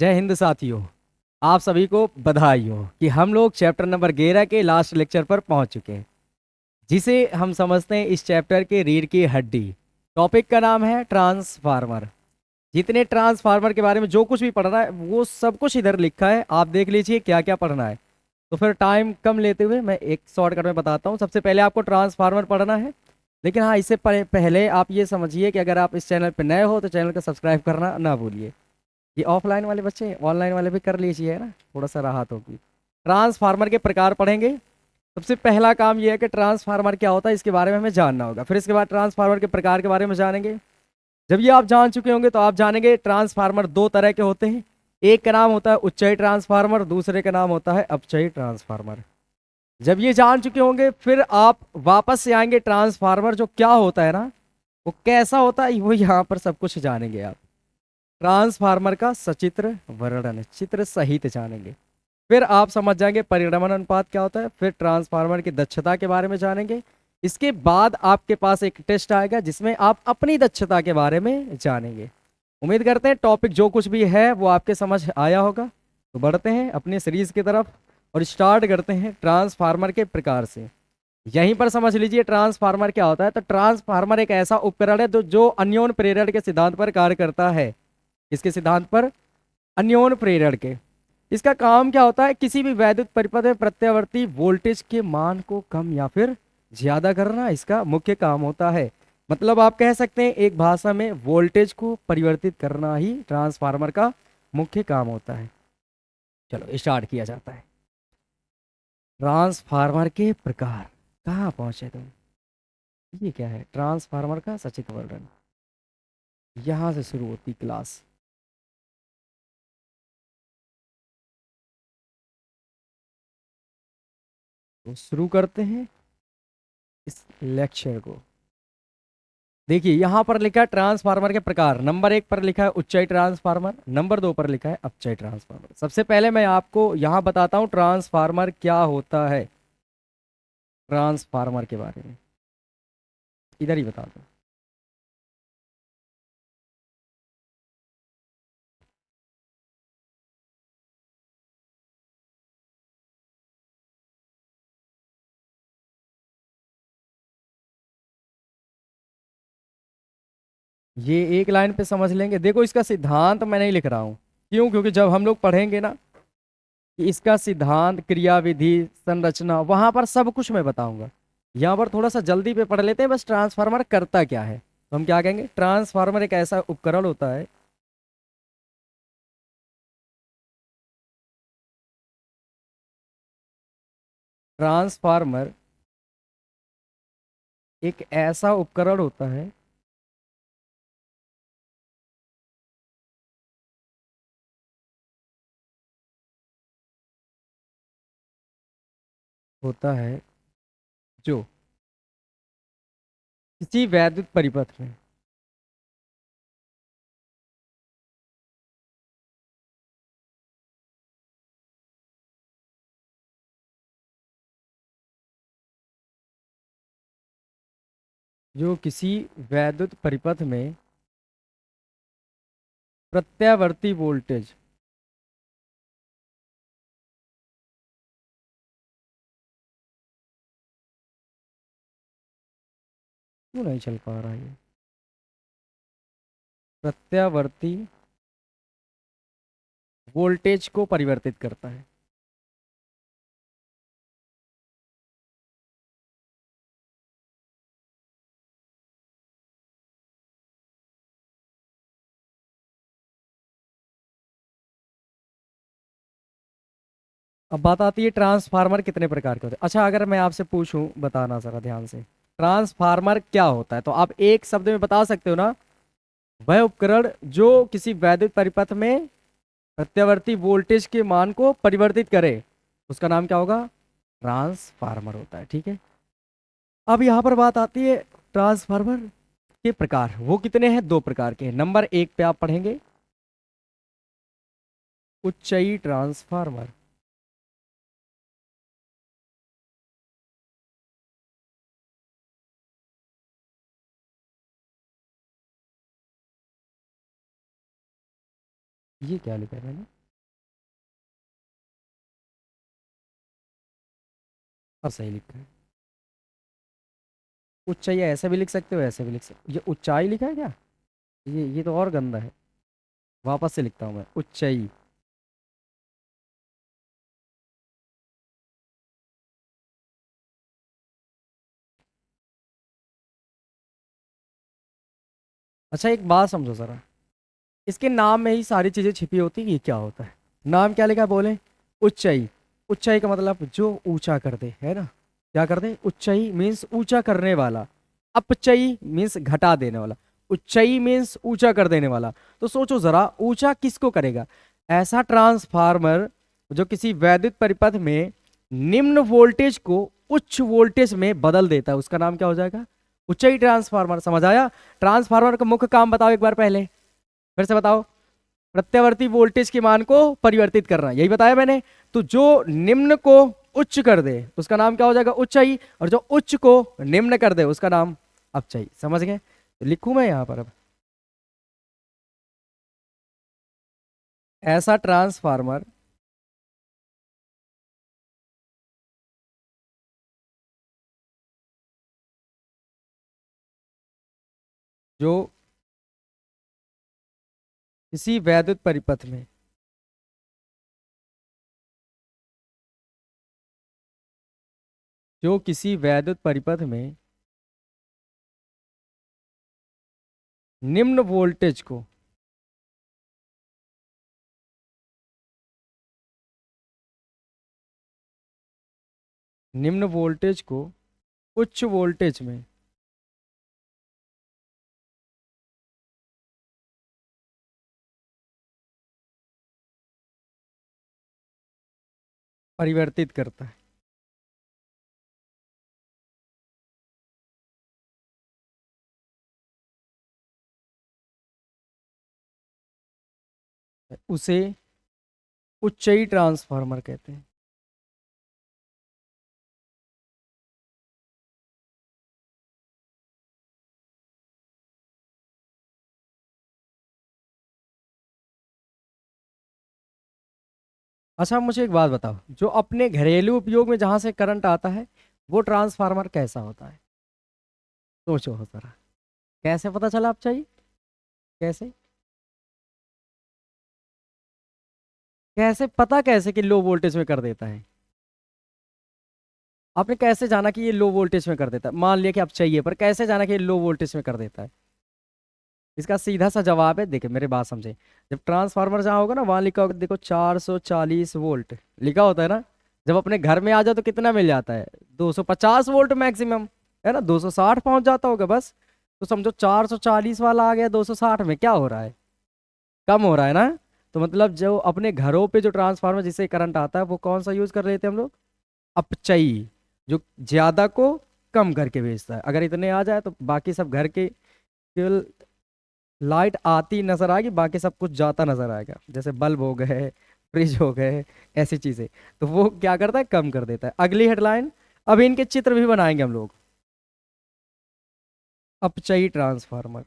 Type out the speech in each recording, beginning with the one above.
जय हिंद साथियों। आप सभी को बधाई हो कि हम लोग चैप्टर नंबर 11 के लास्ट लेक्चर पर पहुंच चुके हैं, जिसे हम समझते हैं इस चैप्टर के रीढ़ की हड्डी। टॉपिक का नाम है ट्रांसफार्मर। जितने ट्रांसफार्मर के बारे में जो कुछ भी पढ़ना है वो सब कुछ इधर लिखा है, आप देख लीजिए क्या क्या पढ़ना है। तो फिर टाइम कम लेते हुए मैं एक शॉर्टकट में बताता हूँ। सबसे पहले आपको ट्रांसफार्मर पढ़ना है, लेकिन हाँ, इससे पहले आप ये समझिए कि अगर आप इस चैनल पर नए हो तो चैनल को सब्सक्राइब करना ना भूलिए। ये ऑफलाइन वाले बच्चे ऑनलाइन वाले भी कर लीजिए, है ना, थोड़ा सा राहत होगी। ट्रांसफार्मर के प्रकार पढ़ेंगे। सबसे पहला काम ये है कि ट्रांसफार्मर क्या होता है इसके बारे में हमें जानना होगा। फिर इसके बाद ट्रांसफार्मर के प्रकार के बारे में जानेंगे। जब ये आप जान चुके होंगे तो आप जानेंगे ट्रांसफार्मर दो तरह के होते हैं। एक का नाम होता है उच्चयी ट्रांसफार्मर, दूसरे का नाम होता है अपचयी ट्रांसफार्मर। जब ये जान चुके होंगे फिर आप वापस से आएंगे ट्रांसफार्मर जो क्या होता है ना, वो कैसा होता है, वो यहाँ पर सब कुछ जानेंगे आप। ट्रांसफार्मर का सचित्र वर्णन चित्र सहित जानेंगे। फिर आप समझ जाएंगे परिणमन अनुपात क्या होता है। फिर ट्रांसफार्मर की दक्षता के बारे में जानेंगे। इसके बाद आपके पास एक टेस्ट आएगा जिसमें आप अपनी दक्षता के बारे में जानेंगे। उम्मीद करते हैं टॉपिक जो कुछ भी है वो आपके समझ आया होगा। तो बढ़ते हैं अपने सीरीज की तरफ और स्टार्ट करते हैं ट्रांसफार्मर के प्रकार से। यहीं पर समझ लीजिए ट्रांसफार्मर क्या होता है। तो ट्रांसफार्मर एक ऐसा उपकरण है जो अन्योन्य प्रेरण के सिद्धांत पर कार्य करता है। इसके सिद्धांत पर, अन्योन्य प्रेरण के। इसका काम क्या होता है, किसी भी वैद्युत परिपथ में प्रत्यावर्ती वोल्टेज के मान को कम या फिर ज्यादा करना इसका मुख्य काम होता है। मतलब आप कह सकते हैं एक भाषा में वोल्टेज को परिवर्तित करना ही ट्रांसफार्मर का मुख्य काम होता है। चलो स्टार्ट किया जाता है। ट्रांसफार्मर के प्रकार। कहाँ पहुंचे तुम? ये क्या है? ट्रांसफार्मर का सचित्र वर्णन। यहां से शुरू होती क्लास। तो शुरू करते हैं इस लेक्चर को। देखिए यहां पर लिखा है ट्रांसफार्मर के प्रकार। नंबर 1 पर लिखा है उच्चयी ट्रांसफार्मर, नंबर 2 पर लिखा है अपचयी ट्रांसफार्मर। सबसे पहले मैं आपको यहां बताता हूं ट्रांसफार्मर क्या होता है। ट्रांसफार्मर के बारे में इधर ही बता दो। ये एक लाइन पे समझ लेंगे। देखो इसका सिद्धांत मैं नहीं लिख रहा हूं, क्यों? क्योंकि जब हम लोग पढ़ेंगे ना कि इसका सिद्धांत, क्रियाविधि, संरचना, वहां पर सब कुछ मैं बताऊंगा। यहाँ पर थोड़ा सा जल्दी पे पढ़ लेते हैं बस। ट्रांसफार्मर करता क्या है तो हम क्या कहेंगे, ट्रांसफार्मर एक ऐसा उपकरण होता है। ट्रांसफार्मर एक ऐसा उपकरण होता है होता है जो किसी वैद्युत परिपथ में जो किसी वैद्युत परिपथ में प्रत्यावर्ती वोल्टेज क्यों नहीं चल पा रहा है ये, प्रत्यावर्ती वोल्टेज को परिवर्तित करता है। अब बात आती है ट्रांसफार्मर कितने प्रकार के होते हैं। अच्छा अगर मैं आपसे पूछूं, बताना जरा ध्यान से, ट्रांसफार्मर क्या होता है तो आप एक शब्द में बता सकते हो ना। वह उपकरण जो किसी वैद्युत परिपथ में प्रत्यावर्ती वोल्टेज के मान को परिवर्तित करे उसका नाम क्या होगा? ट्रांसफार्मर होता है। ठीक है। अब यहाँ पर बात आती है ट्रांसफार्मर के प्रकार। वो कितने हैं? दो प्रकार के हैं। नंबर 1 पे आप पढ़ेंगे उच्चयी ट्रांसफार्मर। ये क्या लिखा है मैंने? अब सही लिखा है। ऊंचाई ऐसे भी लिख सकते हो, ऐसे भी लिख सकते हो। ये ऊंचाई लिखा है क्या? ये तो और गंदा है। वापस से लिखता हूँ मैं, ऊंचाई। अच्छा एक बात समझो जरा, इसके नाम में ही सारी चीजें छिपी होती है, ये क्या होता है? नाम क्या लिखा है बोले? ऊंचाई। ऊंचाई का मतलब जो ऊंचा कर दे, है ना? क्या कर दे? ऊंचाई मीन्स ऊंचा करने वाला। अपचई मीन्स घटा देने वाला। ऊंचाई मीन्स ऊंचा कर देने वाला। तो सोचो जरा, ऊंचा किसको करेगा? ऐसा ट्रांसफार्मर जो किसी वैद्युत परिपथ में निम्न वोल्टेज को उच्च वोल्टेज में बदल देता है, उसका नाम क्या हो जाएगा? ऊंचाई ट्रांसफार्मर। समझ आया? ट्रांसफार्मर का मुख्य काम बताओ एक बार पहले, फिर से बताओ। प्रत्यावर्ती वोल्टेज की मान को परिवर्तित करना, यही बताया मैंने। तो जो निम्न को उच्च कर दे उसका नाम क्या हो जाएगा? उच्चाई। और जो उच्च को निम्न कर दे उसका नाम अपचाई। समझ गए? तो लिखूं मैं यहां पर अब, ऐसा ट्रांसफार्मर जो किसी वैद्युत परिपथ में जो किसी वैद्युत परिपथ में निम्न वोल्टेज को निम्न वोल्टेज को उच्च वोल्टेज में परिवर्तित करता है, उसे उच्चई ट्रांसफार्मर कहते हैं। अच्छा मुझे एक बात बताओ, जो अपने घरेलू उपयोग में जहां से करंट आता है वो ट्रांसफार्मर कैसा होता है? सोचो हो जरा। कैसे पता चला आप चाहिए? कैसे? कैसे पता कैसे कि लो वोल्टेज में कर देता है? आपने कैसे जाना कि ये लो वोल्टेज में कर देता है? मान लिया कि आप चाहिए, पर कैसे जाना कि ये लो वोल्टेज में कर देता है? इसका सीधा सा जवाब है, देखिए मेरे बात समझे। जब ट्रांसफार्मर जहाँ होगा ना वहां लिखा होगा, देखो 440 वोल्ट लिखा होता है ना। जब अपने घर में आ जाओ तो कितना मिल जाता है? 250 वोल्ट मैक्सिमम, है ना? 260 पहुंच जाता होगा बस। तो समझो 440 वाला आ गया 260 में, क्या हो रहा है? कम हो रहा है ना? तो मतलब जो अपने घरों पे जो ट्रांसफार्मर जिससे करंट आता है वो कौन सा यूज कर रहे थे हम लोग? अपचयी। जो ज्यादा को कम करके भेजता है। अगर इतने आ जाए तो बाकी सब घर के केवल लाइट आती नजर आएगी, बाकी सब कुछ जाता नजर आएगा, जैसे बल्ब हो गए, फ्रिज हो गए, ऐसी चीजें। तो वो क्या करता है? कम कर देता है। अगली हेडलाइन, अब इनके चित्र भी बनाएंगे हम लोग। अपचयी ट्रांसफार्मर।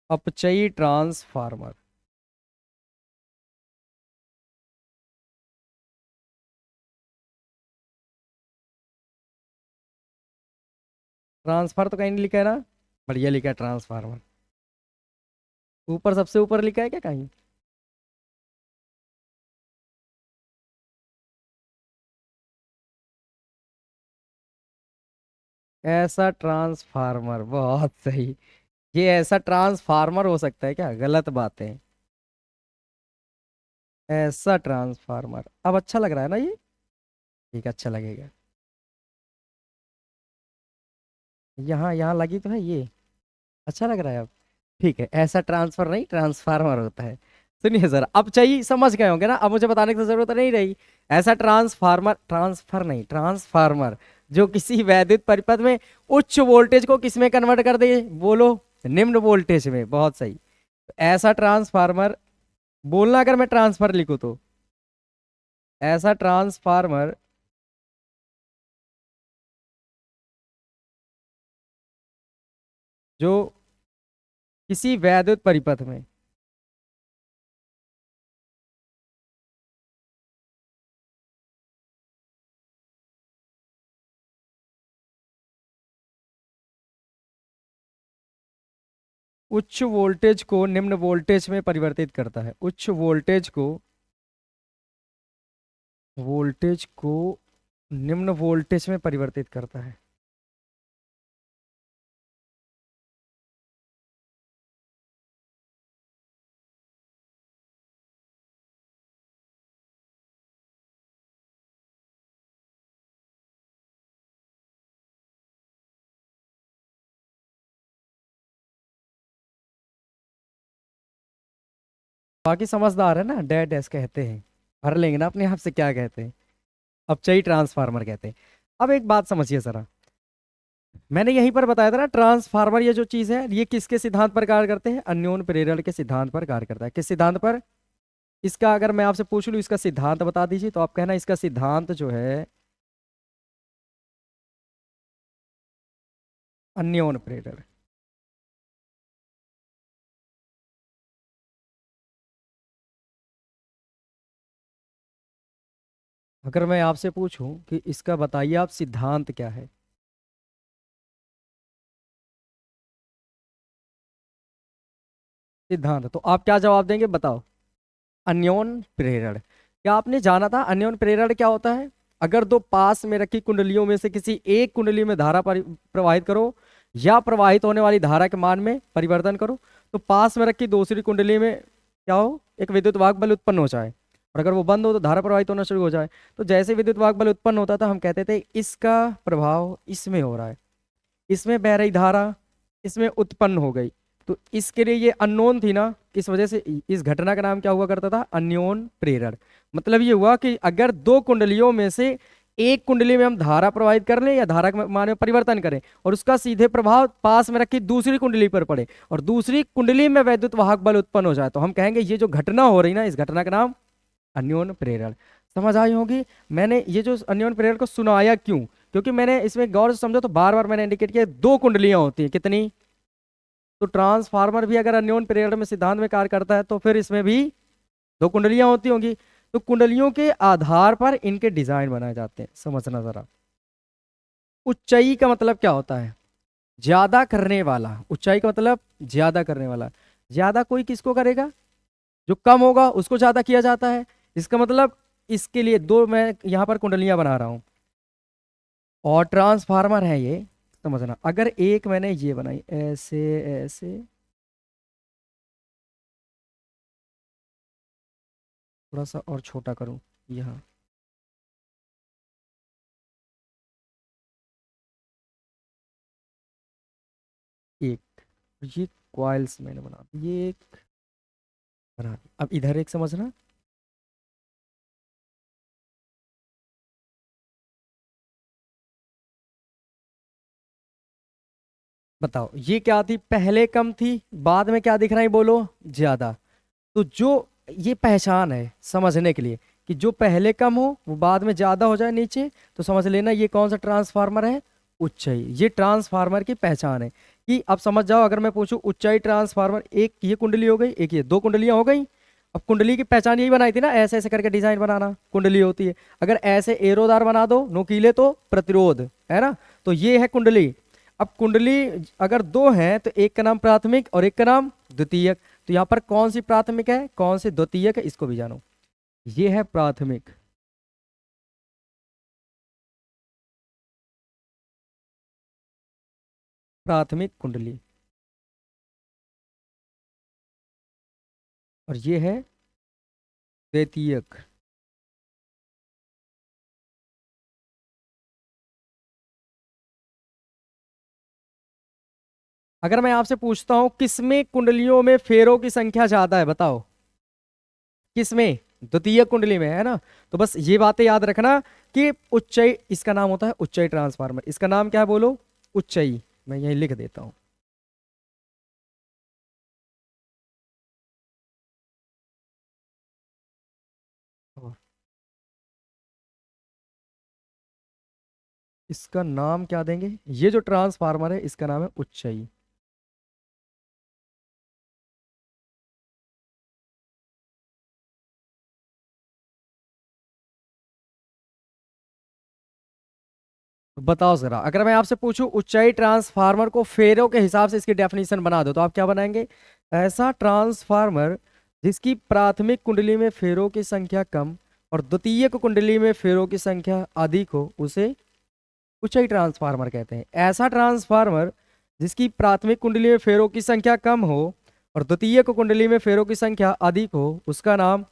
अपचयी ट्रांसफार्मर। ट्रांसफर तो कहीं नहीं लिखा है ना? बढ़िया लिखा है ट्रांसफार्मर। ऊपर सबसे ऊपर लिखा है क्या कहीं? ऐसा ट्रांसफार्मर, बहुत सही। ये ऐसा ट्रांसफार्मर हो सकता है क्या? गलत बात है। ऐसा ट्रांसफार्मर अब अच्छा लग रहा है ना ये? ठीक, अच्छा लगेगा। यहाँ यहाँ लगी तो है ये। अच्छा लग रहा है अब? ठीक है, ऐसा ट्रांसफर नहीं ट्रांसफार्मर होता है। सुनिए जरा, अब चाहिए समझ गए होंगे ना, अब मुझे बताने की जरूरत नहीं रही। ऐसा ट्रांसफार्मर, ट्रांसफर नहीं ट्रांसफार्मर, जो किसी वैद्युत परिपथ में उच्च वोल्टेज को किस में कन्वर्ट कर दे? बोलो। निम्न वोल्टेज में, बहुत सही। ऐसा ट्रांसफार्मर, बोलना अगर मैं ट्रांसफर लिखूं तो। ऐसा ट्रांसफार्मर जो किसी वैद्युत परिपथ में उच्च वोल्टेज को निम्न वोल्टेज में परिवर्तित करता है। उच्च वोल्टेज को निम्न वोल्टेज में परिवर्तित करता है। बाकी समझदार है ना, डेड डैश कहते हैं, भर लेंगे ना अपने आप से क्या कहते हैं। अपचयी ट्रांसफार्मर कहते हैं। अब एक बात समझिए जरा, मैंने यहीं पर बताया था ना, ट्रांसफार्मर ये जो चीज है ये किसके सिद्धांत पर कार्य करते हैं? अन्योन प्रेरण के सिद्धांत पर कार्य करता है। किस सिद्धांत पर? इसका अगर मैं आपसे पूछ लूं इसका सिद्धांत बता दीजिए, तो आप कहना इसका सिद्धांत जो है अन्योन प्रेरण। अगर मैं आपसे पूछूं कि इसका बताइए आप सिद्धांत क्या है? सिद्धांत, तो आप क्या जवाब देंगे बताओ? अन्योन प्रेरण। क्या आपने जाना था अन्योन प्रेरण क्या होता है? अगर दो पास में रखी कुंडलियों में से किसी एक कुंडली में धारा प्रवाहित करो या प्रवाहित होने वाली धारा के मान में परिवर्तन करो, तो पास में रखी दूसरी कुंडली में क्या हो? एक विद्युत वाहक बल उत्पन्न हो जाए, और अगर वो बंद हो तो धारा प्रवाहित होना शुरू हो जाए। तो जैसे विद्युत वाहक बल उत्पन्न होता था हम कहते थे इसका प्रभाव इसमें हो रहा है, इसमें बह रही धारा इसमें उत्पन्न हो गई। तो इसके लिए ये अननोन थी ना, इस वजह से इस घटना का नाम क्या हुआ करता था? अन्योन प्रेरण। मतलब ये हुआ कि अगर दो कुंडलियों में से एक कुंडली में हम धारा प्रवाहित कर लें या धारा के मान में परिवर्तन करें और उसका सीधे प्रभाव पास में रखी दूसरी कुंडली पर पड़े और दूसरी कुंडली में वैद्युत वाहक बल उत्पन्न हो जाए, तो हम कहेंगे ये जो घटना हो रही ना, इस घटना का नाम अन्योन प्रेरण। समझ आई होगी। मैंने ये जो अन्योन प्रेरण को सुनाया क्यों? क्योंकि मैंने इसमें गौर से समझो तो बार बार मैंने इंडिकेट किया दो कुंडलियां होती हैं, कितनी? तो ट्रांसफार्मर भी अगर अन्योन प्रेरण में सिद्धांत में कार्य करता है तो फिर इसमें भी दो कुंडलियां होती होंगी। तो कुंडलियों के आधार पर इनके डिजाइन बनाए जाते हैं, समझना जरा। उच्चाई का मतलब क्या होता है? ज्यादा करने वाला। ऊंचाई का मतलब ज्यादा करने वाला। ज्यादा कोई किसको करेगा? जो कम होगा उसको ज्यादा किया जाता है। इसका मतलब इसके लिए दो मैं यहाँ पर कुंडलियां बना रहा हूं और ट्रांसफार्मर है ये, समझना। अगर एक मैंने ये बनाई ऐसे ऐसे, थोड़ा सा और छोटा करूं यहाँ, एक, ये कॉइल्स मैंने बना दी, ये एक बना दी। अब इधर एक समझना। बताओ ये क्या थी? पहले कम थी, बाद में क्या दिख रहा है बोलो? ज्यादा। तो जो ये पहचान है समझने के लिए कि जो पहले कम हो वो बाद में ज्यादा हो जाए नीचे, तो समझ लेना ये कौन सा ट्रांसफार्मर है? उच्चाई। ये ट्रांसफार्मर की पहचान है। कि अब समझ जाओ, अगर मैं पूछूं उच्चाई ट्रांसफार्मर, एक ये कुंडली हो गई, एक ये, दो कुंडलियां हो गई। अब कुंडली की पहचान यही बनाई थी ना, ऐसे ऐसे करके डिजाइन बनाना कुंडली होती है। अगर ऐसे एरोदार बना दो नोकीले तो प्रतिरोध है ना। तो ये है कुंडली। अब कुंडली अगर दो हैं तो एक का नाम प्राथमिक और एक का नाम द्वितीयक। तो यहाँ पर कौन सी प्राथमिक है कौन सी द्वितीयक है इसको भी जानो। ये है प्राथमिक, प्राथमिक कुंडली, और ये है द्वितीयक। अगर मैं आपसे पूछता हूं किसमें कुंडलियों में फेरों की संख्या ज्यादा है बताओ? किसमें? द्वितीय कुंडली में, है ना। तो बस ये बातें याद रखना कि उच्चई इसका नाम होता है, उच्चई ट्रांसफार्मर। इसका नाम क्या है बोलो? उच्चई। मैं यही लिख देता हूं। और इसका नाम क्या देंगे? ये जो ट्रांसफार्मर है इसका नाम है उच्चई। तो बताओ जरा, अगर मैं आपसे पूछूं ऊंचाई ट्रांसफार्मर को फेरों के हिसाब से इसकी डेफिनेशन बना दो, तो आप क्या बनाएंगे? ऐसा ट्रांसफार्मर जिसकी प्राथमिक कुंडली में फेरों की संख्या कम और द्वितीयक कुंडली में फेरों की संख्या अधिक हो उसे ऊंचाई ट्रांसफार्मर कहते हैं। ऐसा ट्रांसफार्मर जिसकी प्राथमिक कुंडली में फेरों की संख्या कम हो और द्वितीयक कुंडली में फेरों की संख्या अधिक हो उसका नाम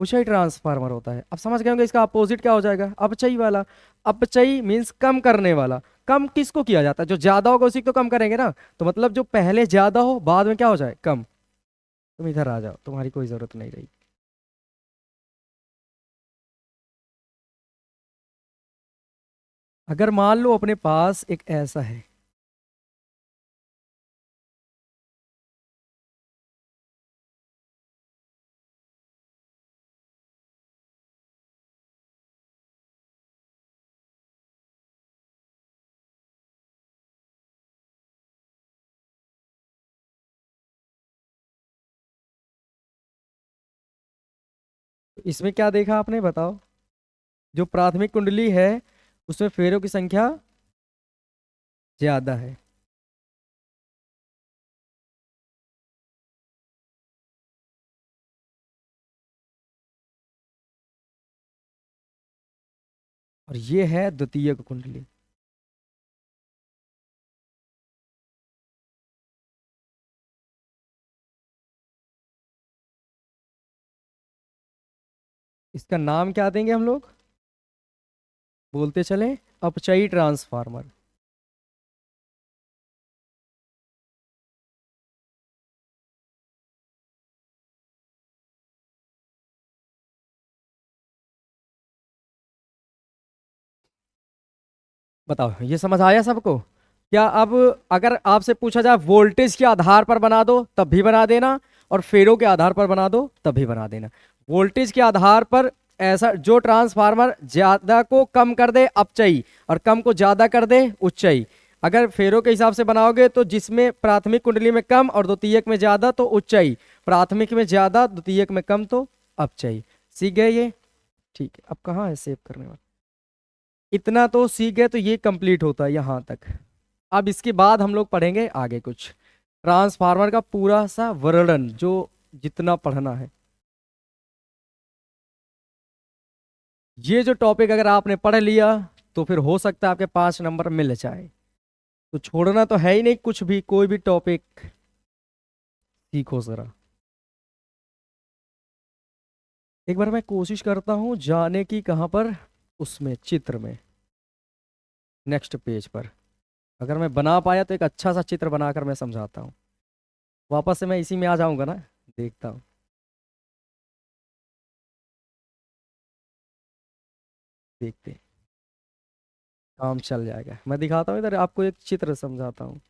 ऊंचाई ट्रांसफार्मर होता है। अब समझ गए होंगे इसका अपोजिट क्या हो जाएगा? अपचयी वाला। अपचयी मीन्स कम करने वाला। कम किसको किया जाता है? जो ज्यादा होगा उसी को कम करेंगे ना। तो मतलब जो पहले ज्यादा हो बाद में क्या हो जाए? कम। तुम इधर आ जाओ, तुम्हारी कोई जरूरत नहीं रही। अगर मान लो अपने पास एक ऐसा है, तो इसमें क्या देखा आपने बताओ? जो प्राथमिक कुंडली है उसमें फेरों की संख्या ज्यादा है। और ये है द्वितीयक कुंडली। इसका नाम क्या देंगे हम लोग? बोलते चले, अपचयी ट्रांसफार्मर। बताओ ये समझ आया सबको? क्या अब अगर आपसे पूछा जाए वोल्टेज के आधार पर बना दो तब भी बना देना, और फेरों के आधार पर बना दो तब भी बना देना। वोल्टेज के आधार पर ऐसा जो ट्रांसफार्मर ज्यादा को कम कर दे अपचयी और कम को ज्यादा कर दे उच्चयी। अगर फेरों के हिसाब से बनाओगे तो जिसमें प्राथमिक कुंडली में कम और द्वितीयक में ज्यादा तो उच्चयी, प्राथमिक में ज्यादा द्वितीयक में कम तो अपचयी। सीख गए ये? ठीक है, अब कहाँ है सेव करने वाला? इतना तो सीख गए तो ये कंप्लीट होता है यहाँ तक। अब इसके बाद हम लोग पढ़ेंगे आगे कुछ ट्रांसफार्मर का पूरा सा वर्णन, जो जितना पढ़ना है। ये जो टॉपिक अगर आपने पढ़ लिया तो फिर हो सकता है आपके 5 नंबर मिल जाए। तो छोड़ना तो है ही नहीं कुछ भी, कोई भी टॉपिक सीखो जरा। एक बार मैं कोशिश करता हूँ जाने की, कहाँ पर? उसमें चित्र में, नेक्स्ट पेज पर। अगर मैं बना पाया तो एक अच्छा सा चित्र बनाकर मैं समझाता हूँ। वापस से मैं इसी में आ जाऊंगा ना। देखता हूँ। देखते हैं, काम चल जाएगा। मैं दिखाता हूँ इधर आपको एक चित्र समझाता हूँ।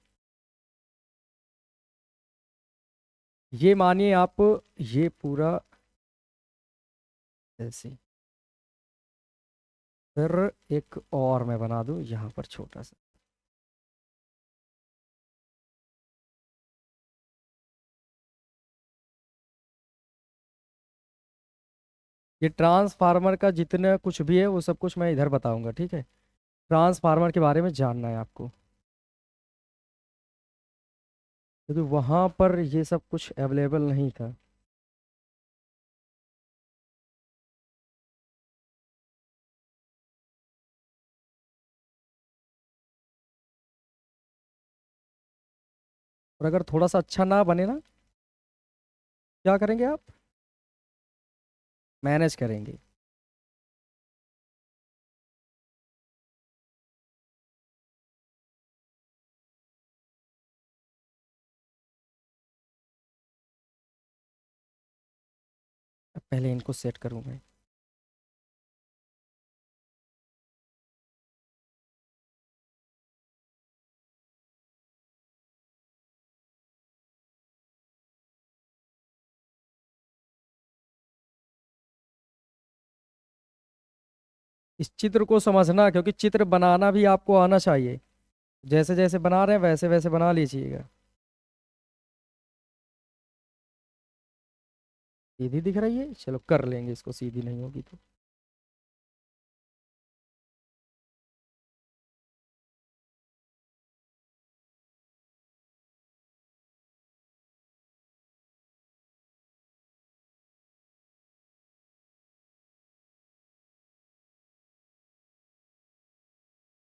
ये मानिए आप, ये पूरा ऐसे, फिर एक और मैं बना दूं यहाँ पर छोटा सा। ये ट्रांसफार्मर का जितना कुछ भी है वो सब कुछ मैं इधर बताऊंगा, ठीक है? ट्रांसफार्मर के बारे में जानना है आपको, क्योंकि वहां पर ये सब कुछ अवेलेबल नहीं था। और अगर थोड़ा सा अच्छा ना बने ना, क्या करेंगे आप? मैनेज करेंगे। अब पहले इनको सेट करूं मैं। इस चित्र को समझना, क्योंकि चित्र बनाना भी आपको आना चाहिए। जैसे जैसे बना रहे हैं वैसे वैसे बना लीजिएगा। सीधी दिख रही है, चलो कर लेंगे इसको, सीधी नहीं होगी तो।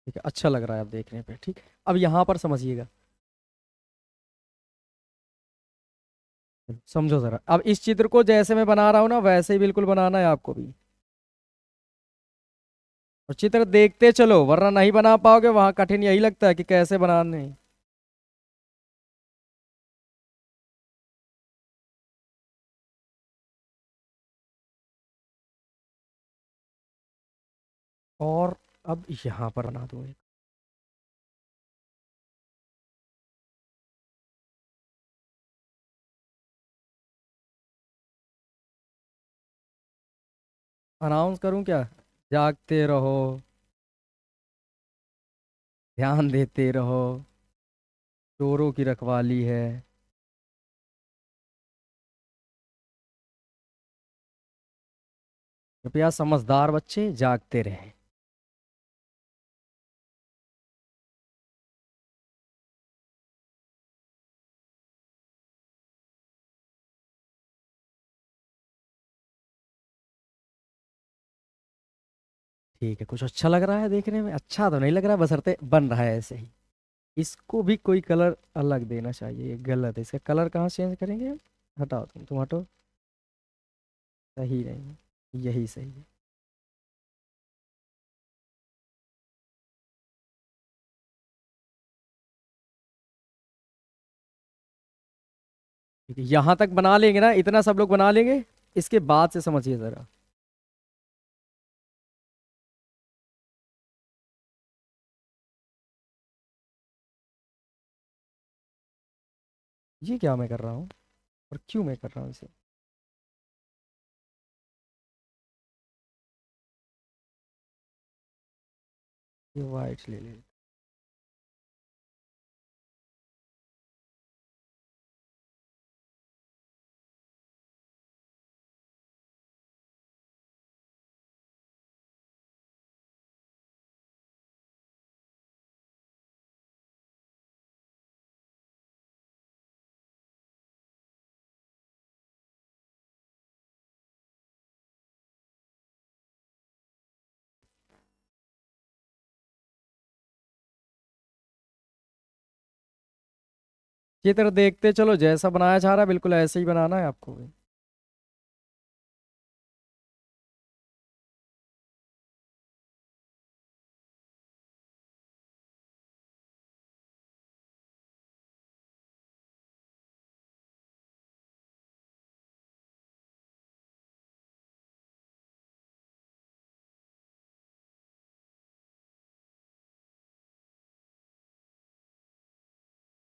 ठीक है, अच्छा लग रहा है अब देखने पे। ठीक है, अब यहाँ पर समझिएगा, समझो ज़रा। अब इस चित्र को जैसे मैं बना रहा हूँ ना, वैसे ही बिल्कुल बनाना है आपको भी। और चित्र देखते चलो, वरना नहीं बना पाओगे। वहाँ कठिन यही लगता है कि कैसे बनाने। और अब यहाँ पर बना दूँ एक। अनाउंस करूँ क्या? जागते रहो, ध्यान देते रहो, चोरों की रखवाली है। कृपया समझदार बच्चे जागते रहें। ठीक है, कुछ अच्छा लग रहा है देखने में? अच्छा तो नहीं लग रहा, बशर्ते बन रहा है ऐसे ही। इसको भी कोई कलर अलग देना चाहिए, ये गलत है। इसका कलर कहाँ चेंज करेंगे हम? हटाओ, तुम हटो। सही नहीं, यही सही है। ठीक है, यहाँ तक बना लेंगे ना, इतना सब लोग बना लेंगे। इसके बाद से समझिए जरा। ये क्या मैं कर रहा हूँ, और क्यों मैं कर रहा हूँ इसे? ये वाइट ले ले। चित्र देखते चलो, जैसा बनाया जा रहा है बिल्कुल ऐसे ही बनाना है आपको भी।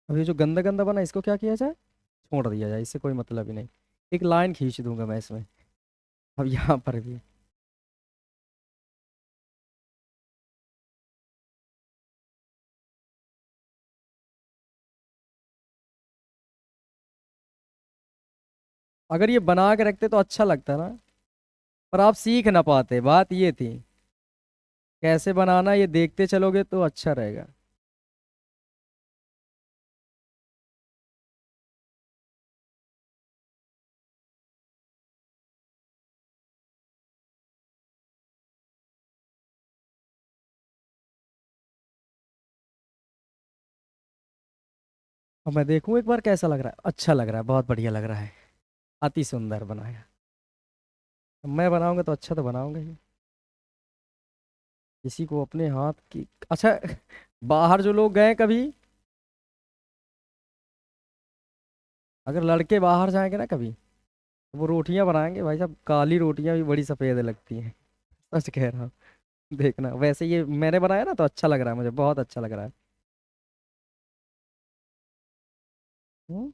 अब ये जो गंदा गंदा बना, इसको क्या किया जाए? छोड़ दिया जाए, इससे कोई मतलब ही नहीं। एक लाइन खींच दूंगा मैं इसमें। अब यहाँ पर भी। अगर ये बना के रखते तो अच्छा लगता ना, पर आप सीख ना पाते, बात ये थी। कैसे बनाना ये देखते चलोगे तो अच्छा रहेगा। अब मैं देखूं एक बार कैसा लग रहा है। अच्छा लग रहा है, बहुत बढ़िया लग रहा है। अति सुंदर बनाया। अब मैं बनाऊंगा तो अच्छा तो बनाऊंगा ही। किसी को अपने हाथ की, अच्छा, बाहर जो लोग गए कभी, अगर लड़के बाहर जाएंगे ना कभी, तो वो रोटियां बनाएंगे भाई साहब, काली रोटियां भी बड़ी सफेद लगती हैं। सच कह रहा हूँ। देखना, वैसे ये मैंने बनाया ना तो अच्छा लग रहा है, मुझे बहुत अच्छा लग रहा है। हम्म,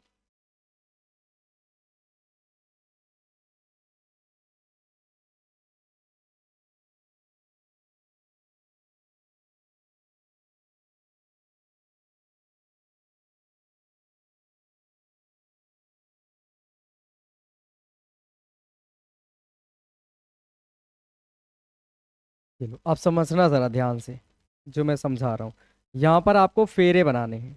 चलो अब समझना जरा ध्यान से, जो मैं समझा रहा हूँ। यहाँ पर आपको फेरे बनाने हैं।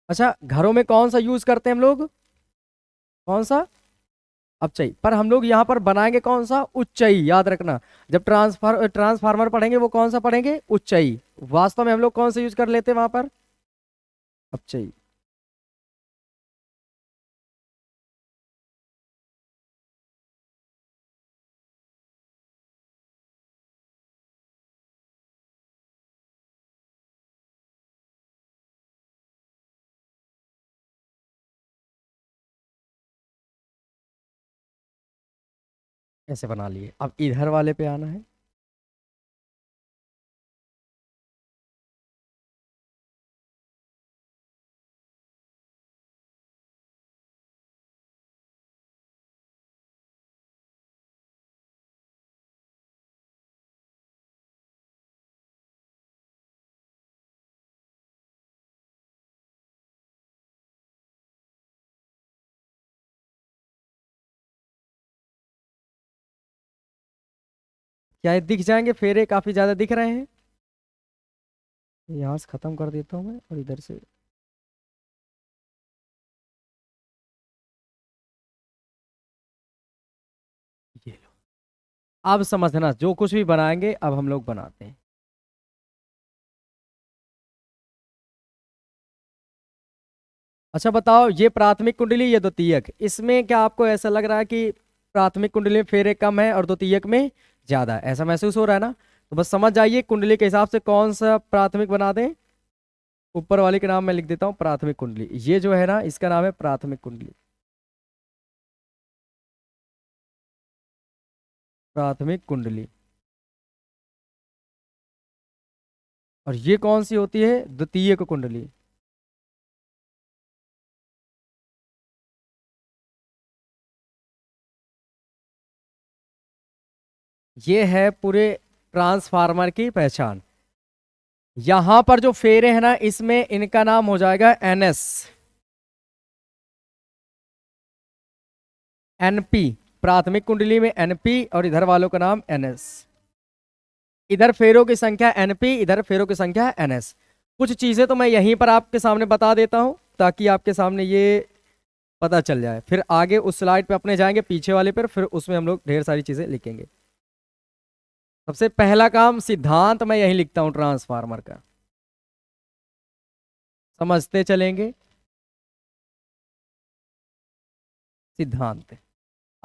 अच्छा, घरों में कौन सा यूज करते हैं हम लोग? कौन सा? अपचयी। पर हम लोग यहाँ पर बनाएंगे कौन सा, उच्चयी, याद रखना। जब ट्रांसफार्मर पढ़ेंगे वो कौन सा पढ़ेंगे, उच्चयी। वास्तव में हम लोग कौन सा यूज कर लेते हैं वहां पर, अपचयी। ऐसे बना लिए। अब इधर वाले पे आना है। क्या ये दिख जाएंगे फेरे, काफी ज्यादा दिख रहे हैं। यहाँ से खत्म कर देता हूँ मैं, और इधर से ये लो। अब समझना, जो कुछ भी बनाएंगे अब हम लोग बनाते हैं। अच्छा बताओ, ये प्राथमिक कुंडली, ये द्वितीयक, इसमें क्या आपको ऐसा लग रहा है कि प्राथमिक कुंडली में फेरे कम है और द्वितीयक में ज्यादा है, ऐसा महसूस हो रहा है ना? तो बस समझ जाइए कुंडली के हिसाब से कौन सा प्राथमिक बना दें। ऊपर वाले के नाम मैं लिख देता हूँ प्राथमिक कुंडली, ये जो है ना इसका नाम है प्राथमिक कुंडली। प्राथमिक कुंडली। और ये कौन सी होती है, द्वितीयक कुंडली। ये है पूरे ट्रांसफार्मर की पहचान। यहां पर जो फेरे हैं ना, इसमें इनका नाम हो जाएगा एनएस, एनपी। प्राथमिक कुंडली में एनपी और इधर वालों का नाम एनएस। इधर फेरों की संख्या एनपी, इधर फेरों की संख्या एनएस। कुछ चीजें तो मैं यहीं पर आपके सामने बता देता हूं ताकि आपके सामने ये पता चल जाए, फिर आगे उस स्लाइड पे अपने जाएंगे पीछे वाले पर, फिर उसमें हम लोग ढेर सारी चीजें लिखेंगे। सबसे पहला काम, सिद्धांत मैं यही लिखता हूं ट्रांसफार्मर का, समझते चलेंगे। सिद्धांत।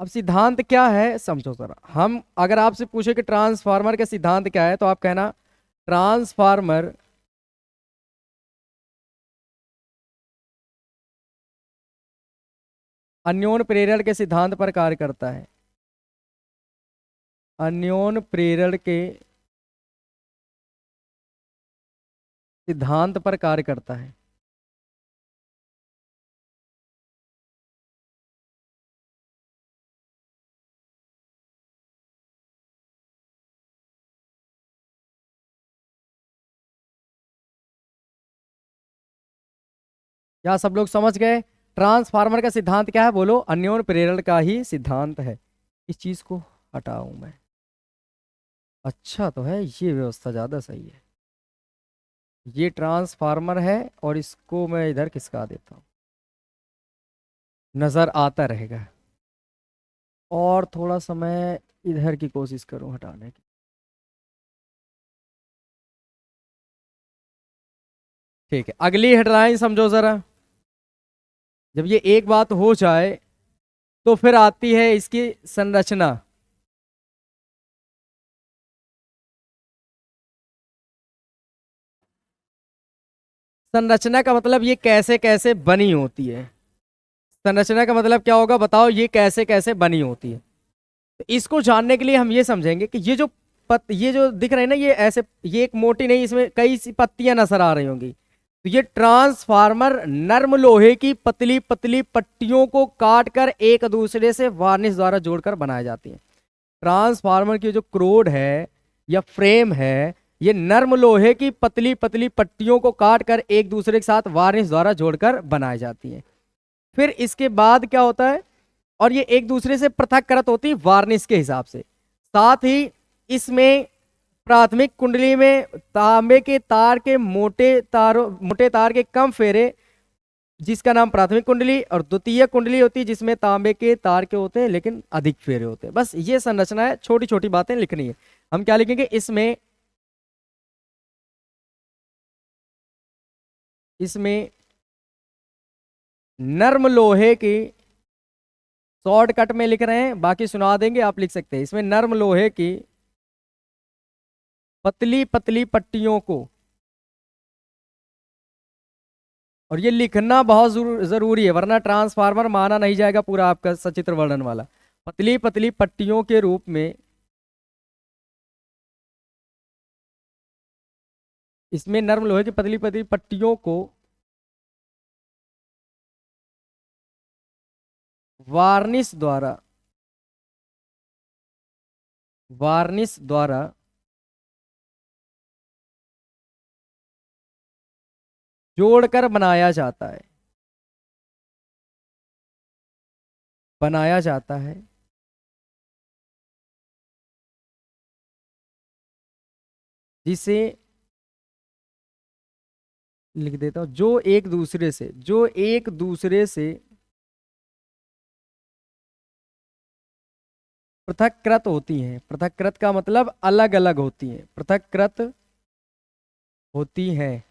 अब सिद्धांत क्या है समझो जरा। हम अगर आपसे पूछे कि ट्रांसफार्मर का सिद्धांत क्या है, तो आप कहना ट्रांसफार्मर अन्योन प्रेरण के सिद्धांत पर कार्य करता है। अन्योन प्रेरण के सिद्धांत पर कार्य करता है। क्या सब लोग समझ गए? ट्रांसफार्मर का सिद्धांत क्या है, बोलो। अन्योन प्रेरण का ही सिद्धांत है। इस चीज को हटाऊं मैं, अच्छा तो है, ये व्यवस्था ज्यादा सही है। ये ट्रांसफार्मर है और इसको मैं इधर खिसका देता हूँ, नजर आता रहेगा। और थोड़ा समय इधर की कोशिश करूं हटाने की। ठीक है, अगली हेडलाइन समझो जरा। जब ये एक बात हो जाए तो फिर आती है इसकी संरचना। संरचना का मतलब ये कैसे कैसे बनी होती है। संरचना का मतलब क्या होगा बताओ, ये कैसे कैसे बनी होती है। तो इसको जानने के लिए हम ये समझेंगे कि ये जो दिख रहे हैं ना, ये ऐसे, ये एक मोटी नहीं, इसमें कई सी पत्तियां नजर आ रही होंगी। तो ये ट्रांसफार्मर नर्म लोहे की पतली पतली पट्टियों को काट कर एक दूसरे से वार्निश द्वारा जोड़कर बनाए जाती हैं। ट्रांसफार्मर की जो क्रोड है या फ्रेम है, ये नर्म लोहे की पतली पतली पट्टियों को काट कर एक दूसरे के साथ वार्निश द्वारा जोड़कर बनाई जाती हैं। फिर इसके बाद क्या होता है, और ये एक दूसरे से पृथक होती है वार्निश के हिसाब से। साथ ही इसमें प्राथमिक कुंडली में तांबे के तार के मोटे तार के कम फेरे जिसका नाम प्राथमिक कुंडली, और द्वितीय कुंडली होती है जिसमें तांबे के तार के होते हैं लेकिन अधिक फेरे होते हैं। बस ये संरचना है, छोटी छोटी बातें लिखनी है। हम क्या लिखेंगे इसमें, इसमें नर्म लोहे की, शॉर्टकट में लिख रहे हैं बाकी सुना देंगे, आप लिख सकते हैं। इसमें नर्म लोहे की पतली पतली पट्टियों को, और ये लिखना बहुत जरूरी है वरना ट्रांसफार्मर माना नहीं जाएगा पूरा आपका सचित्र वर्णन वाला। पतली पतली पट्टियों के रूप में, इसमें नर्म लोहे की पतली पतली पट्टियों को वार्निश द्वारा, वार्निश द्वारा जोड़कर बनाया जाता है, बनाया जाता है, जिसे लिख देता हूं, जो एक दूसरे से, जो एक दूसरे से पृथक्कृत होती हैं। पृथक्कृत का मतलब अलग अलग होती हैं, पृथक्कृत होती हैं।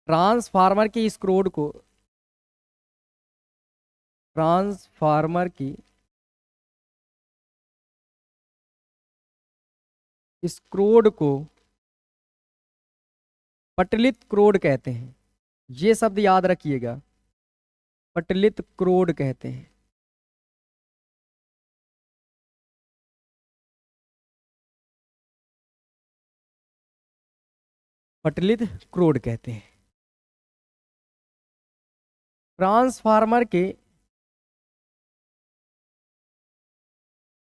ट्रांसफार्मर की इस क्रोड को, ट्रांसफार्मर की इस क्रोड को पटलित क्रोड कहते हैं। ये शब्द याद रखिएगा, पटलित क्रोड कहते हैं। पटलित क्रोड कहते हैं। ट्रांसफार्मर के,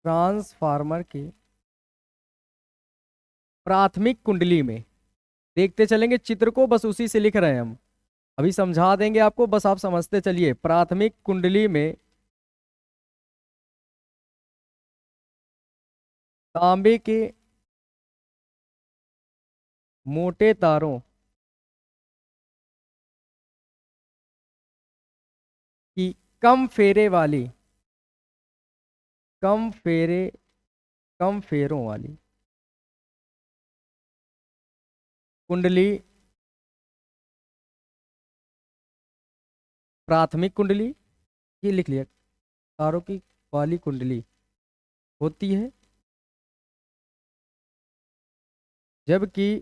ट्रांसफार्मर के प्राथमिक कुंडली में, देखते चलेंगे चित्र को, बस उसी से लिख रहे हैं हम, अभी समझा देंगे आपको, बस आप समझते चलिए। प्राथमिक कुंडली में तांबे के मोटे तारों की कम फेरे वाली, कम फेरे, कम फेरों वाली कुंडली प्राथमिक कुंडली, ये लिख लिया, तारों की वाली कुंडली होती है, जबकि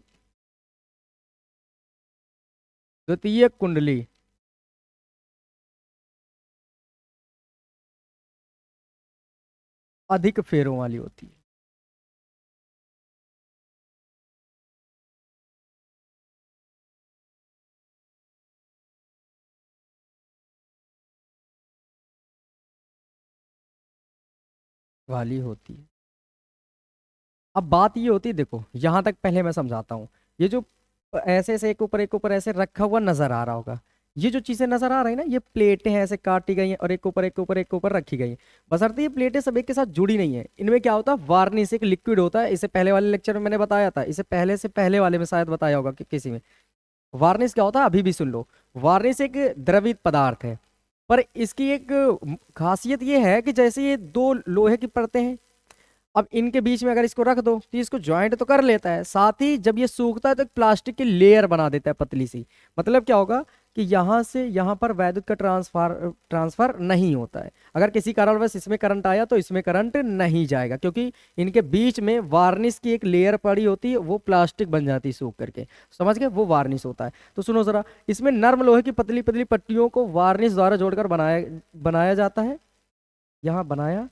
द्वितीय कुंडली अधिक फेरों वाली होती है। वाली होती है। अब बात ये होती है, देखो यहां तक पहले मैं समझाता हूँ। ये जो ऐसे ऐसे एक ऊपर ऐसे रखा हुआ नजर आ रहा होगा, ये जो चीजें नजर आ रही है ना, ये प्लेटें हैं ऐसे काटी गई हैं और एक ऊपर एक ऊपर एक ऊपर रखी गई हैं। बशर्ते ये प्लेटें सब एक के साथ जुड़ी नहीं है, इनमें क्या होता है, वार्निश एक लिक्विड होता है। इसे पहले वाले लेक्चर में मैंने बताया था, इसे पहले से पहले वाले में शायद बताया होगा कि किसी में। वार्निश क्या होता है अभी भी सुन लो। वार्निश एक द्रवित पदार्थ है, पर इसकी एक खासियत ये है कि जैसे ये दो लोहे की परतें हैं, अब इनके बीच में अगर इसको रख दो तो इसको ज्वाइंट तो कर लेता है, साथ ही जब ये सूखता है तो एक प्लास्टिक की लेयर बना देता है पतली सी। मतलब क्या होगा कि यहां से यहां पर वैद्युत का ट्रांसफर ट्रांसफर नहीं होता है। अगर किसी कारणवश इसमें करंट आया तो इसमें करंट नहीं जाएगा, क्योंकि इनके बीच में वार्निश की एक लेयर पड़ी होती है, वो प्लास्टिक बन जाती है सूख करके। समझ गए, वो वार्निश होता है। तो सुनो जरा, इसमें नर्म लोहे की पतली पतली पट्टियों को वार्निश द्वारा जोड़कर बनाया बनाया जाता है, यहाँ बनाया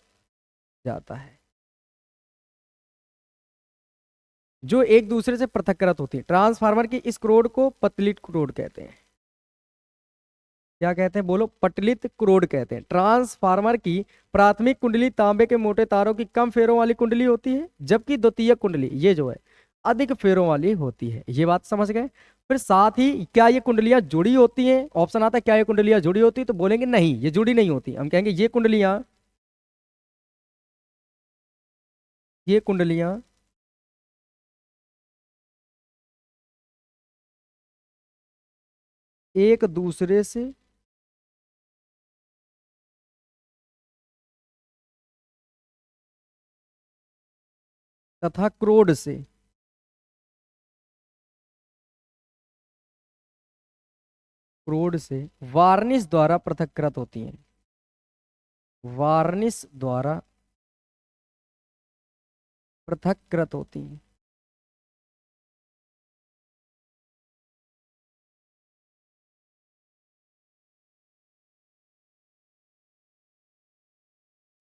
जाता है, जो एक दूसरे से पृथक्कृत होती है। ट्रांसफार्मर की इस क्रोड को पतलित क्रोड कहते हैं। क्या कहते हैं बोलो, पटलित क्रोड कहते हैं। ट्रांसफार्मर की प्राथमिक कुंडली तांबे के मोटे तारों की कम फेरों वाली कुंडली होती है, जबकि द्वितीय कुंडली ये जो है अधिक फेरों वाली होती है। ये बात समझ गए। फिर साथ ही क्या ये कुंडलियां जुड़ी होती हैं, ऑप्शन आता है क्या ये कुंडलियां जुड़ी होती है, तो बोलेंगे नहीं ये जुड़ी नहीं होती। हम कहेंगे ये कुंडलियां एक दूसरे से तथा क्रोड से वार्निश द्वारा पृथक्कृत होती हैं। वार्निश द्वारा पृथक्कृत होती हैं।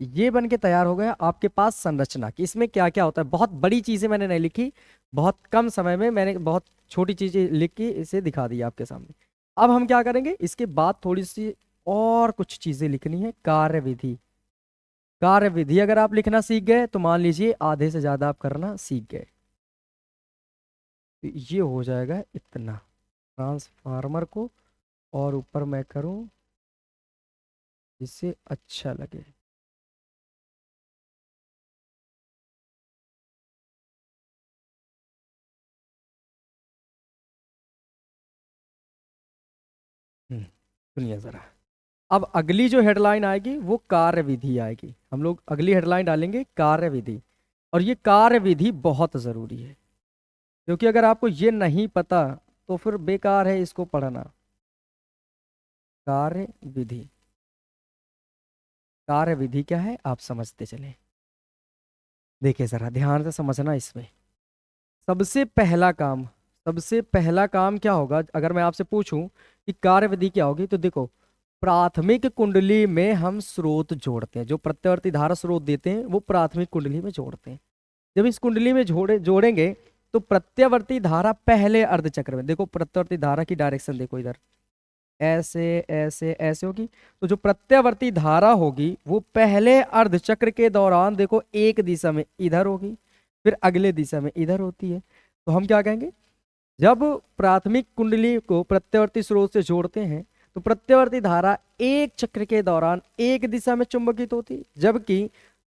ये बन के तैयार हो गया आपके पास संरचना कि इसमें क्या क्या होता है। बहुत बड़ी चीजें मैंने नहीं लिखी, बहुत कम समय में मैंने बहुत छोटी चीजें लिख के इसे दिखा दी आपके सामने। अब हम क्या करेंगे, इसके बाद थोड़ी सी और कुछ चीजें लिखनी है। कार्यविधि, कार्यविधि अगर आप लिखना सीख गए तो मान लीजिए आधे से ज्यादा आप करना सीख गए। तो ये हो जाएगा इतना ट्रांसफार्मर को, और ऊपर मैं करूं जिससे अच्छा लगे। सुनिए जरा, अब अगली जो हेडलाइन आएगी वो कार्यविधि आएगी। हम लोग अगली हेडलाइन डालेंगे कार्यविधि। और ये कार्यविधि बहुत जरूरी है, क्योंकि अगर आपको ये नहीं पता तो फिर बेकार है इसको पढ़ना। कार्यविधि, कार्यविधि क्या है आप समझते चले। देखिए जरा ध्यान से समझना इसमें। सबसे पहला काम, सबसे पहला काम क्या होगा अगर मैं आपसे पूछूं कि कार्यविधि क्या होगी, तो देखो प्राथमिक कुंडली में हम स्रोत जोड़ते हैं। जो प्रत्यावर्ती धारा स्रोत देते हैं वो प्राथमिक कुंडली में जोड़ते हैं। जब इस कुंडली में जोड़ेंगे तो प्रत्यावर्ती धारा पहले अर्धचक्र में, देखो प्रत्यावर्ती धारा की डायरेक्शन देखो इधर, ऐसे ऐसे ऐसे होगी। तो जो प्रत्यावर्ती धारा होगी वो पहले अर्धचक्र के दौरान देखो एक दिशा में इधर होगी, फिर अगले दिशा में इधर होती है। तो हम क्या कहेंगे, जब प्राथमिक कुंडली को प्रत्यावर्ती स्रोत से जोड़ते हैं तो प्रत्यावर्ती धारा एक चक्र के दौरान एक दिशा में चुंबकित होती, जबकि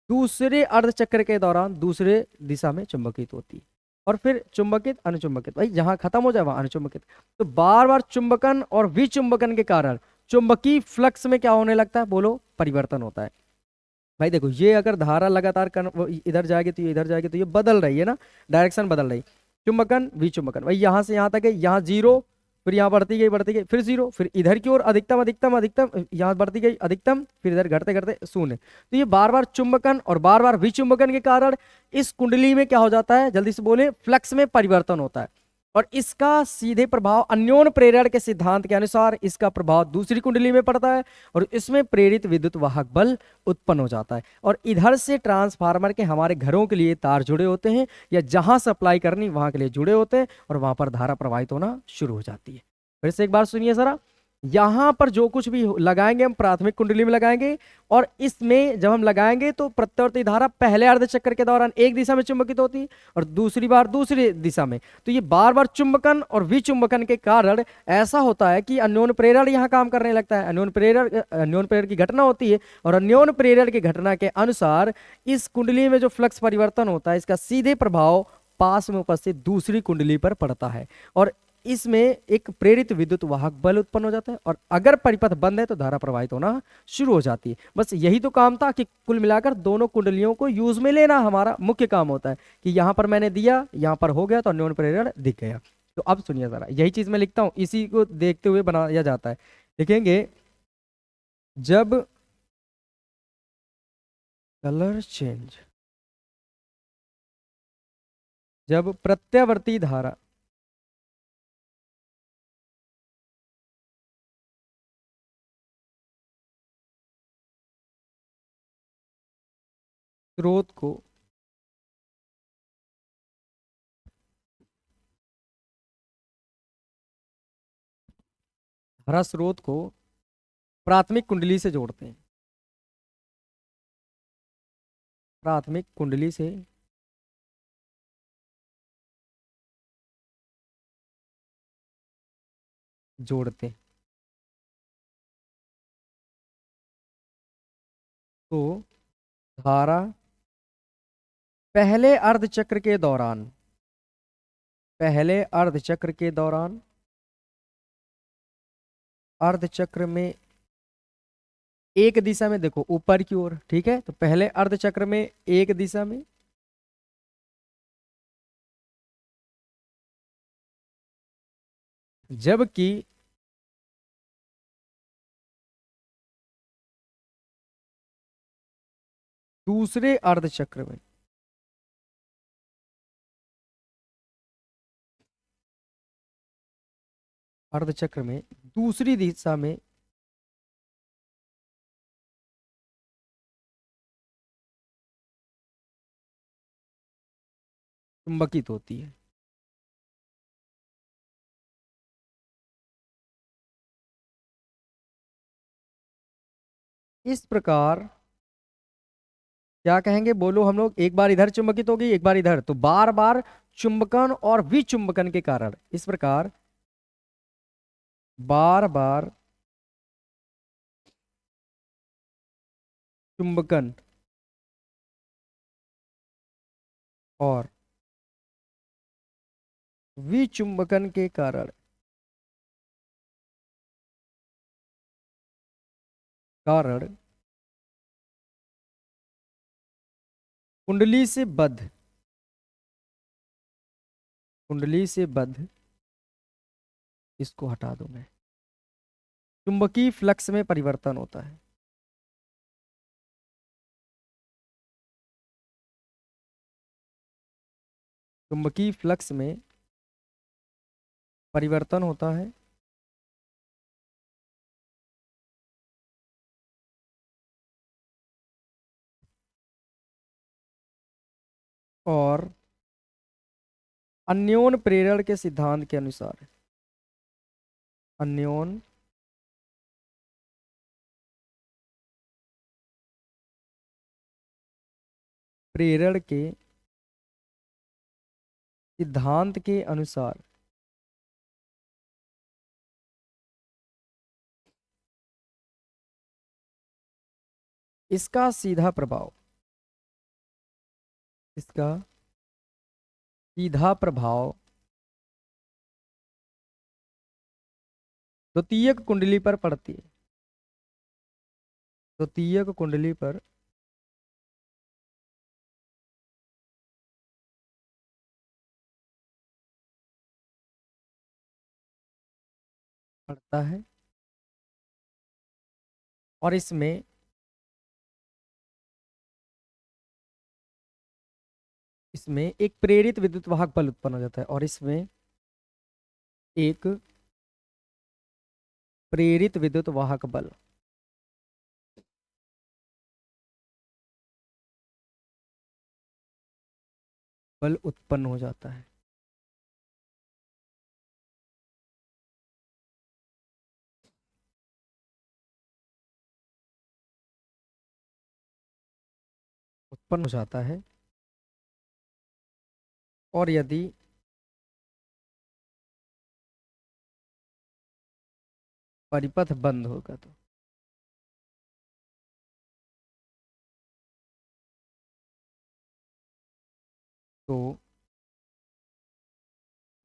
दूसरे अर्धचक्र के दौरान दूसरे दिशा में चुंबकित होती। और फिर चुंबकित अनुचुंबकित, भाई जहां खत्म हो जाए वहां अनुचुंबकित। तो बार बार चुंबकन और विचुंबकन के कारण चुंबकीय फ्लक्स में क्या होने लगता है, बोलो परिवर्तन होता है। भाई देखो ये अगर धारा लगातार वो इधर जाएगी तो ये इधर जाएगी, तो ये बदल रही है ना, डायरेक्शन बदल रही। चुंबकन विचुंबकन, भाई यहाँ से यहाँ तक है, यहाँ जीरो, फिर यहाँ बढ़ती गई फिर जीरो, फिर इधर की ओर अधिकतम अधिकतम अधिकतम, यहाँ बढ़ती गई अधिकतम, फिर इधर घटते घटते शून्य। तो ये बार बार चुंबकन और बार बार विचुंबकन के कारण इस कुंडली में क्या हो जाता है, जल्दी से बोले, फ्लक्स में परिवर्तन होता है। और इसका सीधे प्रभाव अन्योन प्रेरण के सिद्धांत के अनुसार इसका प्रभाव दूसरी कुंडली में पड़ता है और इसमें प्रेरित विद्युत वाहक बल उत्पन्न हो जाता है। और इधर से ट्रांसफार्मर के हमारे घरों के लिए तार जुड़े होते हैं, या जहां सप्लाई करनी वहां के लिए जुड़े होते हैं, और वहां पर धारा प्रवाहित होना शुरू हो जाती है। फिर से एक बार सुनिए जरा, यहां पर जो कुछ भी लगाएंगे हम प्राथमिक कुंडली में लगाएंगे, और इसमें जब हम लगाएंगे तो प्रत्यावर्ती धारा पहले अर्धचक्र के दौरान एक दिशा में चुंबकित होती है और दूसरी बार दूसरी दिशा में। तो ये बार बार चुंबकन और विचुंबकन के कारण ऐसा होता है कि अन्योन प्रेरण यहाँ काम करने लगता है। अन्योन प्रेरण की घटना होती है, और अन्योन प्रेरण की घटना के अनुसार इस कुंडली में जो फ्लक्स परिवर्तन होता है इसका सीधे प्रभाव पास में उपस्थित दूसरी कुंडली पर पड़ता है, और इसमें एक प्रेरित विद्युत वाहक बल उत्पन्न हो जाता है। और अगर परिपथ बंद है तो धारा प्रवाहित होना शुरू हो जाती है। बस यही तो काम था कि कुल मिलाकर दोनों कुंडलियों को यूज में लेना हमारा मुख्य काम होता है, कि यहां पर मैंने दिया, यहां पर हो गया तो अन्योन प्रेरण दिख गया। तो अब सुनिए जरा, यही चीज मैं लिखता हूं, इसी को देखते हुए बनाया जाता है। लिखेंगे, जब कलर चेंज, जब प्रत्यावर्ती धारा स्रोत को धारा स्रोत को प्राथमिक कुंडली से जोड़ते हैं, प्राथमिक कुंडली से जोड़ते हैं, तो धारा पहले अर्धचक्र के दौरान, पहले अर्धचक्र के दौरान अर्धचक्र में एक दिशा में, देखो ऊपर की ओर, ठीक है, तो पहले अर्धचक्र में एक दिशा में, जबकि दूसरे अर्धचक्र में अर्धचक्र में दूसरी दिशा में चुंबकित होती है। इस प्रकार क्या कहेंगे, बोलो हम लोग, एक बार इधर चुंबकित होगी एक बार इधर, तो बार बार चुंबकन और विचुंबकन के कारण, इस प्रकार बार बार चुंबकन और विचुंबकन के कारण कुंडली से बद्ध, कुंडली से बद्ध, इसको हटा दूं मैं, चुंबकीय फ्लक्स में परिवर्तन होता है। चुंबकीय फ्लक्स में परिवर्तन होता है और अन्योन प्रेरण के सिद्धांत के अनुसार, अन्योन प्रेरण के सिद्धांत के अनुसार इसका सीधा प्रभाव, इसका सीधा प्रभाव द्वितीयक कुंडली पर पड़ती है, द्वितीयक कुंडली पर पड़ता है और इसमें इसमें एक प्रेरित विद्युत वाहक बल उत्पन्न हो जाता है, और इसमें एक प्रेरित विद्युत वाहक बल उत्पन्न हो जाता है। उत्पन्न हो जाता है, और यदि परिपथ बंद होगा तो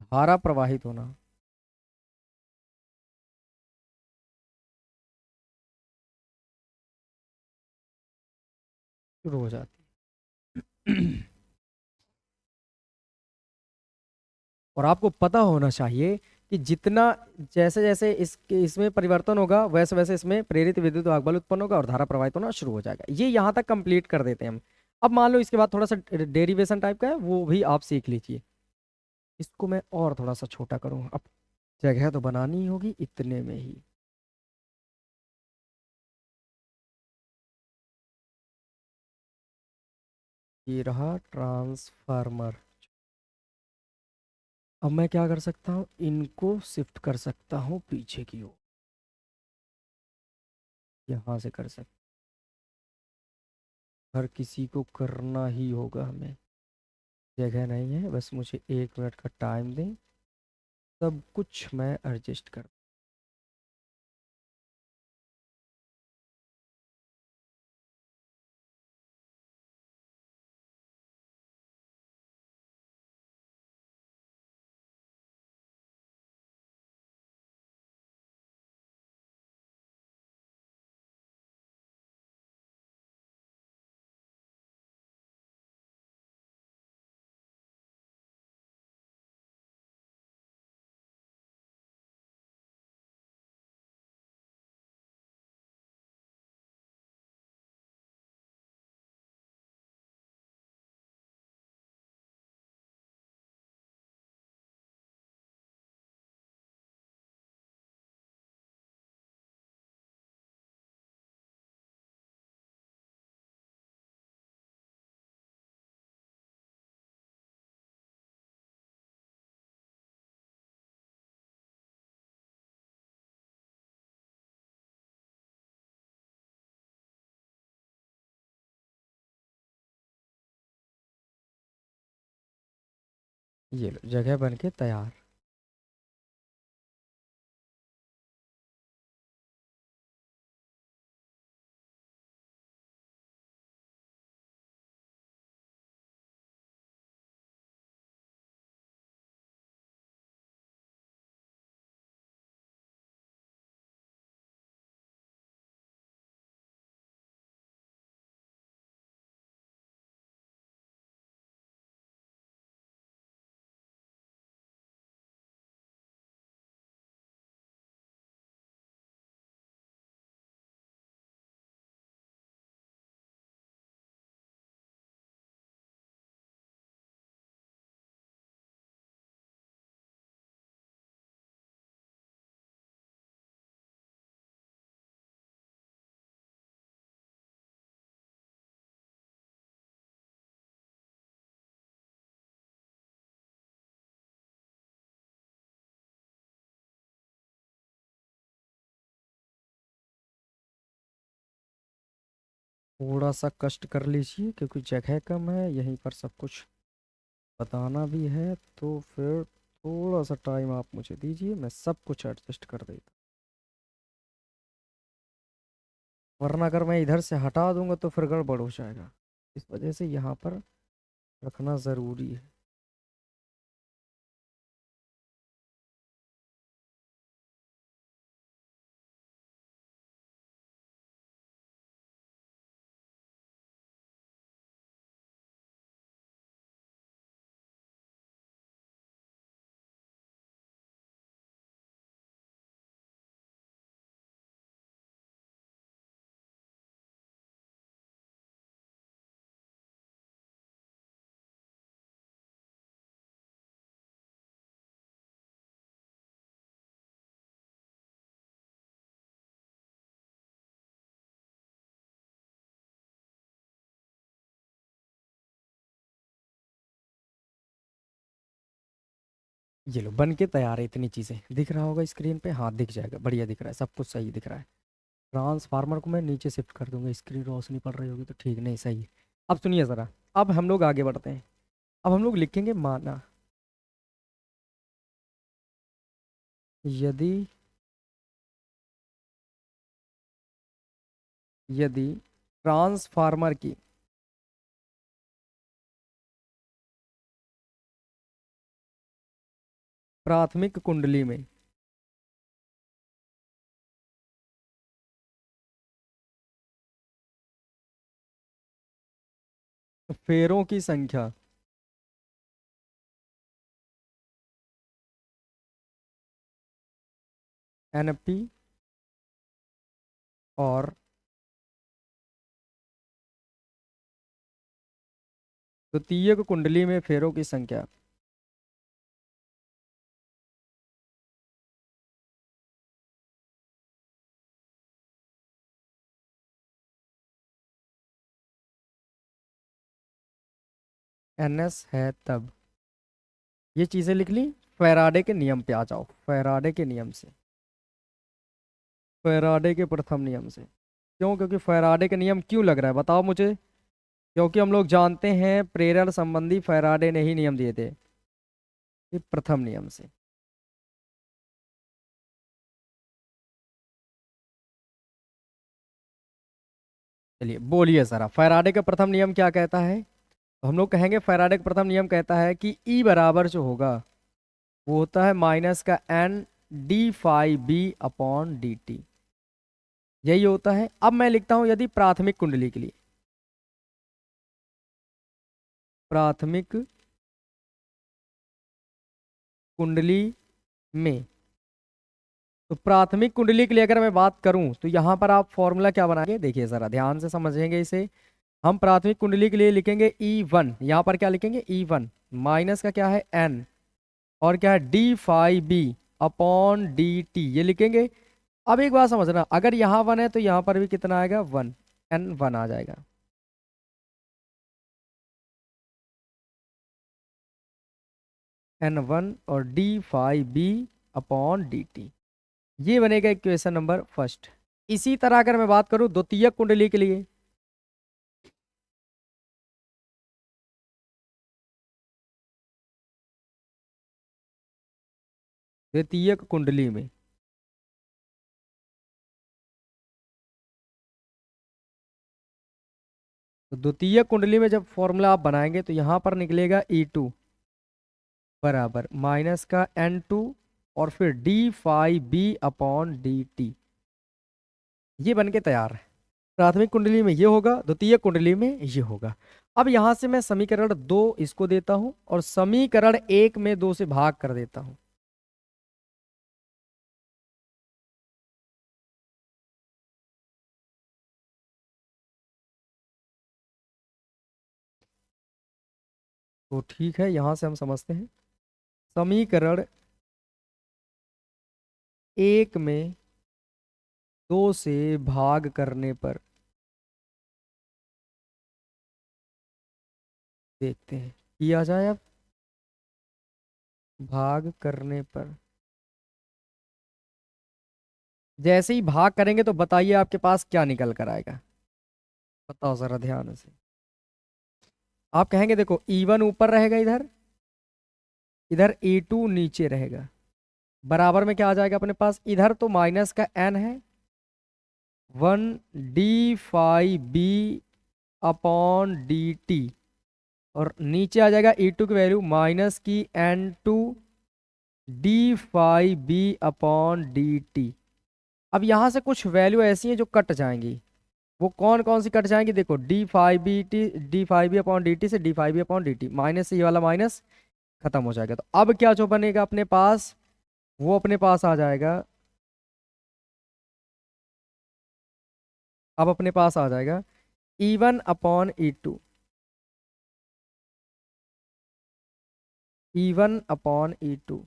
धारा प्रवाहित होना शुरू हो जाती है। और आपको पता होना चाहिए कि जितना, जैसे जैसे इसमें परिवर्तन होगा वैसे वैसे इसमें प्रेरित विद्युत वाहक बल उत्पन्न होगा और धारा प्रवाहित होना शुरू हो जाएगा। ये यहाँ तक कंप्लीट कर देते हैं हम। अब मान लो इसके बाद थोड़ा सा डेरिवेशन टाइप का है, वो भी आप सीख लीजिए। इसको मैं और थोड़ा सा छोटा करूँ, अब जगह तो बनानी ही होगी इतने में ही। ये रहा ट्रांसफार्मर। अब मैं क्या कर सकता हूँ, इनको शिफ्ट कर सकता हूँ पीछे की ओर, यहाँ से कर सकता, हर किसी को करना ही होगा हमें, जगह नहीं है, बस मुझे 1 मिनट का टाइम दें, सब कुछ मैं एडजस्ट कर। ये लो जगह बन के तैयार। थोड़ा सा कष्ट कर लीजिए क्योंकि जगह कम है, यहीं पर सब कुछ बताना भी है, तो फिर थोड़ा सा टाइम आप मुझे दीजिए, मैं सब कुछ एडजस्ट कर देता। वरना अगर मैं इधर से हटा दूंगा तो फिर गड़बड़ हो जाएगा। इस वजह से यहाँ पर रखना ज़रूरी है। ये लो बन के तैयार है। इतनी चीज़ें दिख रहा होगा स्क्रीन पे, हाँ दिख जाएगा, बढ़िया दिख रहा है, सब कुछ सही दिख रहा है। ट्रांसफार्मर को मैं नीचे शिफ्ट कर दूंगा, स्क्रीन रोशनी पड़ रही होगी तो ठीक नहीं सही है। अब सुनिए ज़रा, अब हम लोग आगे बढ़ते हैं। अब हम लोग लिखेंगे माना यदि यदि ट्रांसफार्मर की प्राथमिक कुंडली में फेरों की संख्या NP और द्वितीयक कुंडली में फेरों की संख्या NS है तब। ये चीज़ें लिख ली। फैराडे के नियम पे आ जाओ, फैराडे के नियम से, फैराडे के प्रथम नियम से। क्यों? क्योंकि फैराडे के नियम क्यों लग रहा है बताओ मुझे। क्योंकि हम लोग जानते हैं प्रेरण संबंधी फैराडे ने ही नियम दिए थे, ये प्रथम नियम से। चलिए बोलिए जरा, फैराडे का प्रथम नियम क्या कहता है? तो हम लोग कहेंगे फैराडे का प्रथम नियम कहता है कि ई बराबर जो होगा वो होता है माइनस का एन d phi b/dt। यही होता है। अब मैं लिखता हूं यदि प्राथमिक कुंडली के लिए, प्राथमिक कुंडली में, तो प्राथमिक कुंडली के लिए अगर मैं बात करूं तो यहां पर आप फॉर्मूला क्या बनाएंगे, देखिए जरा ध्यान से समझेंगे इसे। हम प्राथमिक कुंडली के लिए लिखेंगे E1, यहाँ पर क्या लिखेंगे E1 माइनस का क्या है N, और क्या है d phi b/dt, ये लिखेंगे। अब एक बात समझना, अगर यहाँ 1 है तो यहाँ पर भी कितना आएगा 1, N1 आ जाएगा। N1 और d phi b/dt, ये बनेगा इक्वेशन नंबर फर्स्ट। इसी तरह अगर मैं बात करूं द्वितीय कुंडली के लिए, द्वितीयक कुंडली में। तो द्वितीयक कुंडली में जब फॉर्मूला आप बनाएंगे तो यहाँ पर निकलेगा E2 बराबर माइनस का N2 और फिर d phi b/dt। ये बन के तैयार है। प्राथमिक कुंडली में ये होगा, द्वितीय कुंडली में ये होगा। अब यहां से मैं समीकरण 2 इसको देता हूं और समीकरण 1 में 2 से भाग कर देता हूं। तो ठीक है, यहां से हम समझते हैं। समीकरण 1 में 2 से भाग करने पर देखते हैं किया जाए। अब भाग करने पर जैसे ही भाग करेंगे तो बताइए आपके पास क्या निकल कर आएगा। बताओ जरा ध्यान से। आप कहेंगे देखो E1 ऊपर रहेगा, इधर इधर E2 नीचे रहेगा। बराबर में क्या आ जाएगा अपने पास, इधर तो माइनस का n है 1 d phi b/dt और नीचे आ जाएगा E2 की वैल्यू माइनस की N2 d phi b/dt। अब यहां से कुछ वैल्यू ऐसी हैं जो कट जाएंगी। वो कौन कौन सी कट जाएंगी, देखो d phi b/dt से d phi b/dt, माइनस से ये वाला माइनस खत्म हो जाएगा। तो अब क्या जो बनेगा अपने पास, वो अपने पास आ जाएगा। अब अपने पास आ जाएगा E1/E2, E1/E2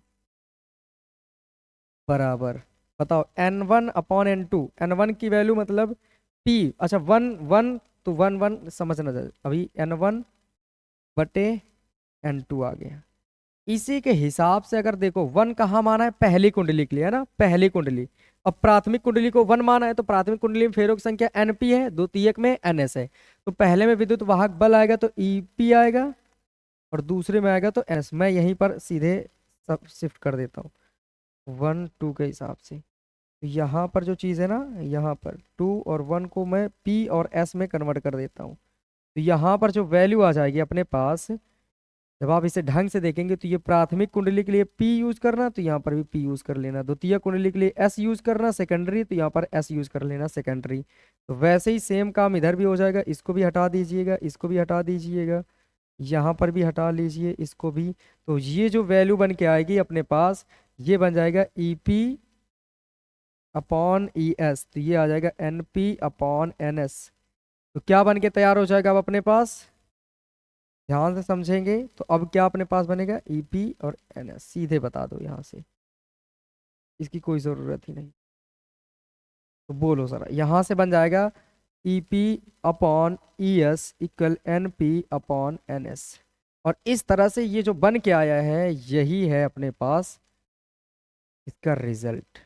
बराबर, बताओ N1/N2। N1 की वैल्यू मतलब P, अच्छा 1 1, तो 1 1 समझना चाहिए। अभी N1/N2 आ गया। इसी के हिसाब से अगर देखो 1 कहाँ माना है, पहली कुंडली के लिए है ना, पहली कुंडली। अब प्राथमिक कुंडली को 1 माना है तो प्राथमिक कुंडली में फेरों की संख्या Np है, द्वितीयक में Ns है। तो पहले में विद्युत वाहक बल आएगा तो Ep आएगा और दूसरे में आएगा तो Ns। मैं यहीं पर सीधे सब शिफ्ट कर देता हूँ 1 2 के हिसाब से। तो यहाँ पर जो चीज़ है ना, यहाँ पर 2 और 1 को मैं P और S में कन्वर्ट कर देता हूँ। तो यहाँ पर जो वैल्यू आ जाएगी अपने पास, जब आप इसे ढंग से देखेंगे तो ये प्राथमिक कुंडली के लिए P यूज करना, तो यहाँ पर भी P यूज कर लेना। द्वितीय कुंडली के लिए S यूज करना सेकेंडरी, तो यहाँ पर S यूज कर लेना सेकेंडरी। तो वैसे ही सेम काम इधर भी हो जाएगा। इसको भी हटा दीजिएगा, इसको भी हटा दीजिएगा, यहाँ पर भी हटा लीजिए इसको भी। तो ये जो वैल्यू बन के आएगी अपने पास, ये बन जाएगा EP/ES। तो ये आ जाएगा NP/NS। तो क्या बन के तैयार हो जाएगा अब अपने पास, ध्यान से समझेंगे तो अब क्या अपने पास बनेगा, EP और NS। सीधे बता दो यहाँ से, इसकी कोई ज़रूरत ही नहीं। तो बोलो ज़रा, यहाँ से बन जाएगा EP/ES इक्वल NP/NS। और इस तरह से ये जो बन के आया है, यही है अपने पास इसका रिजल्ट।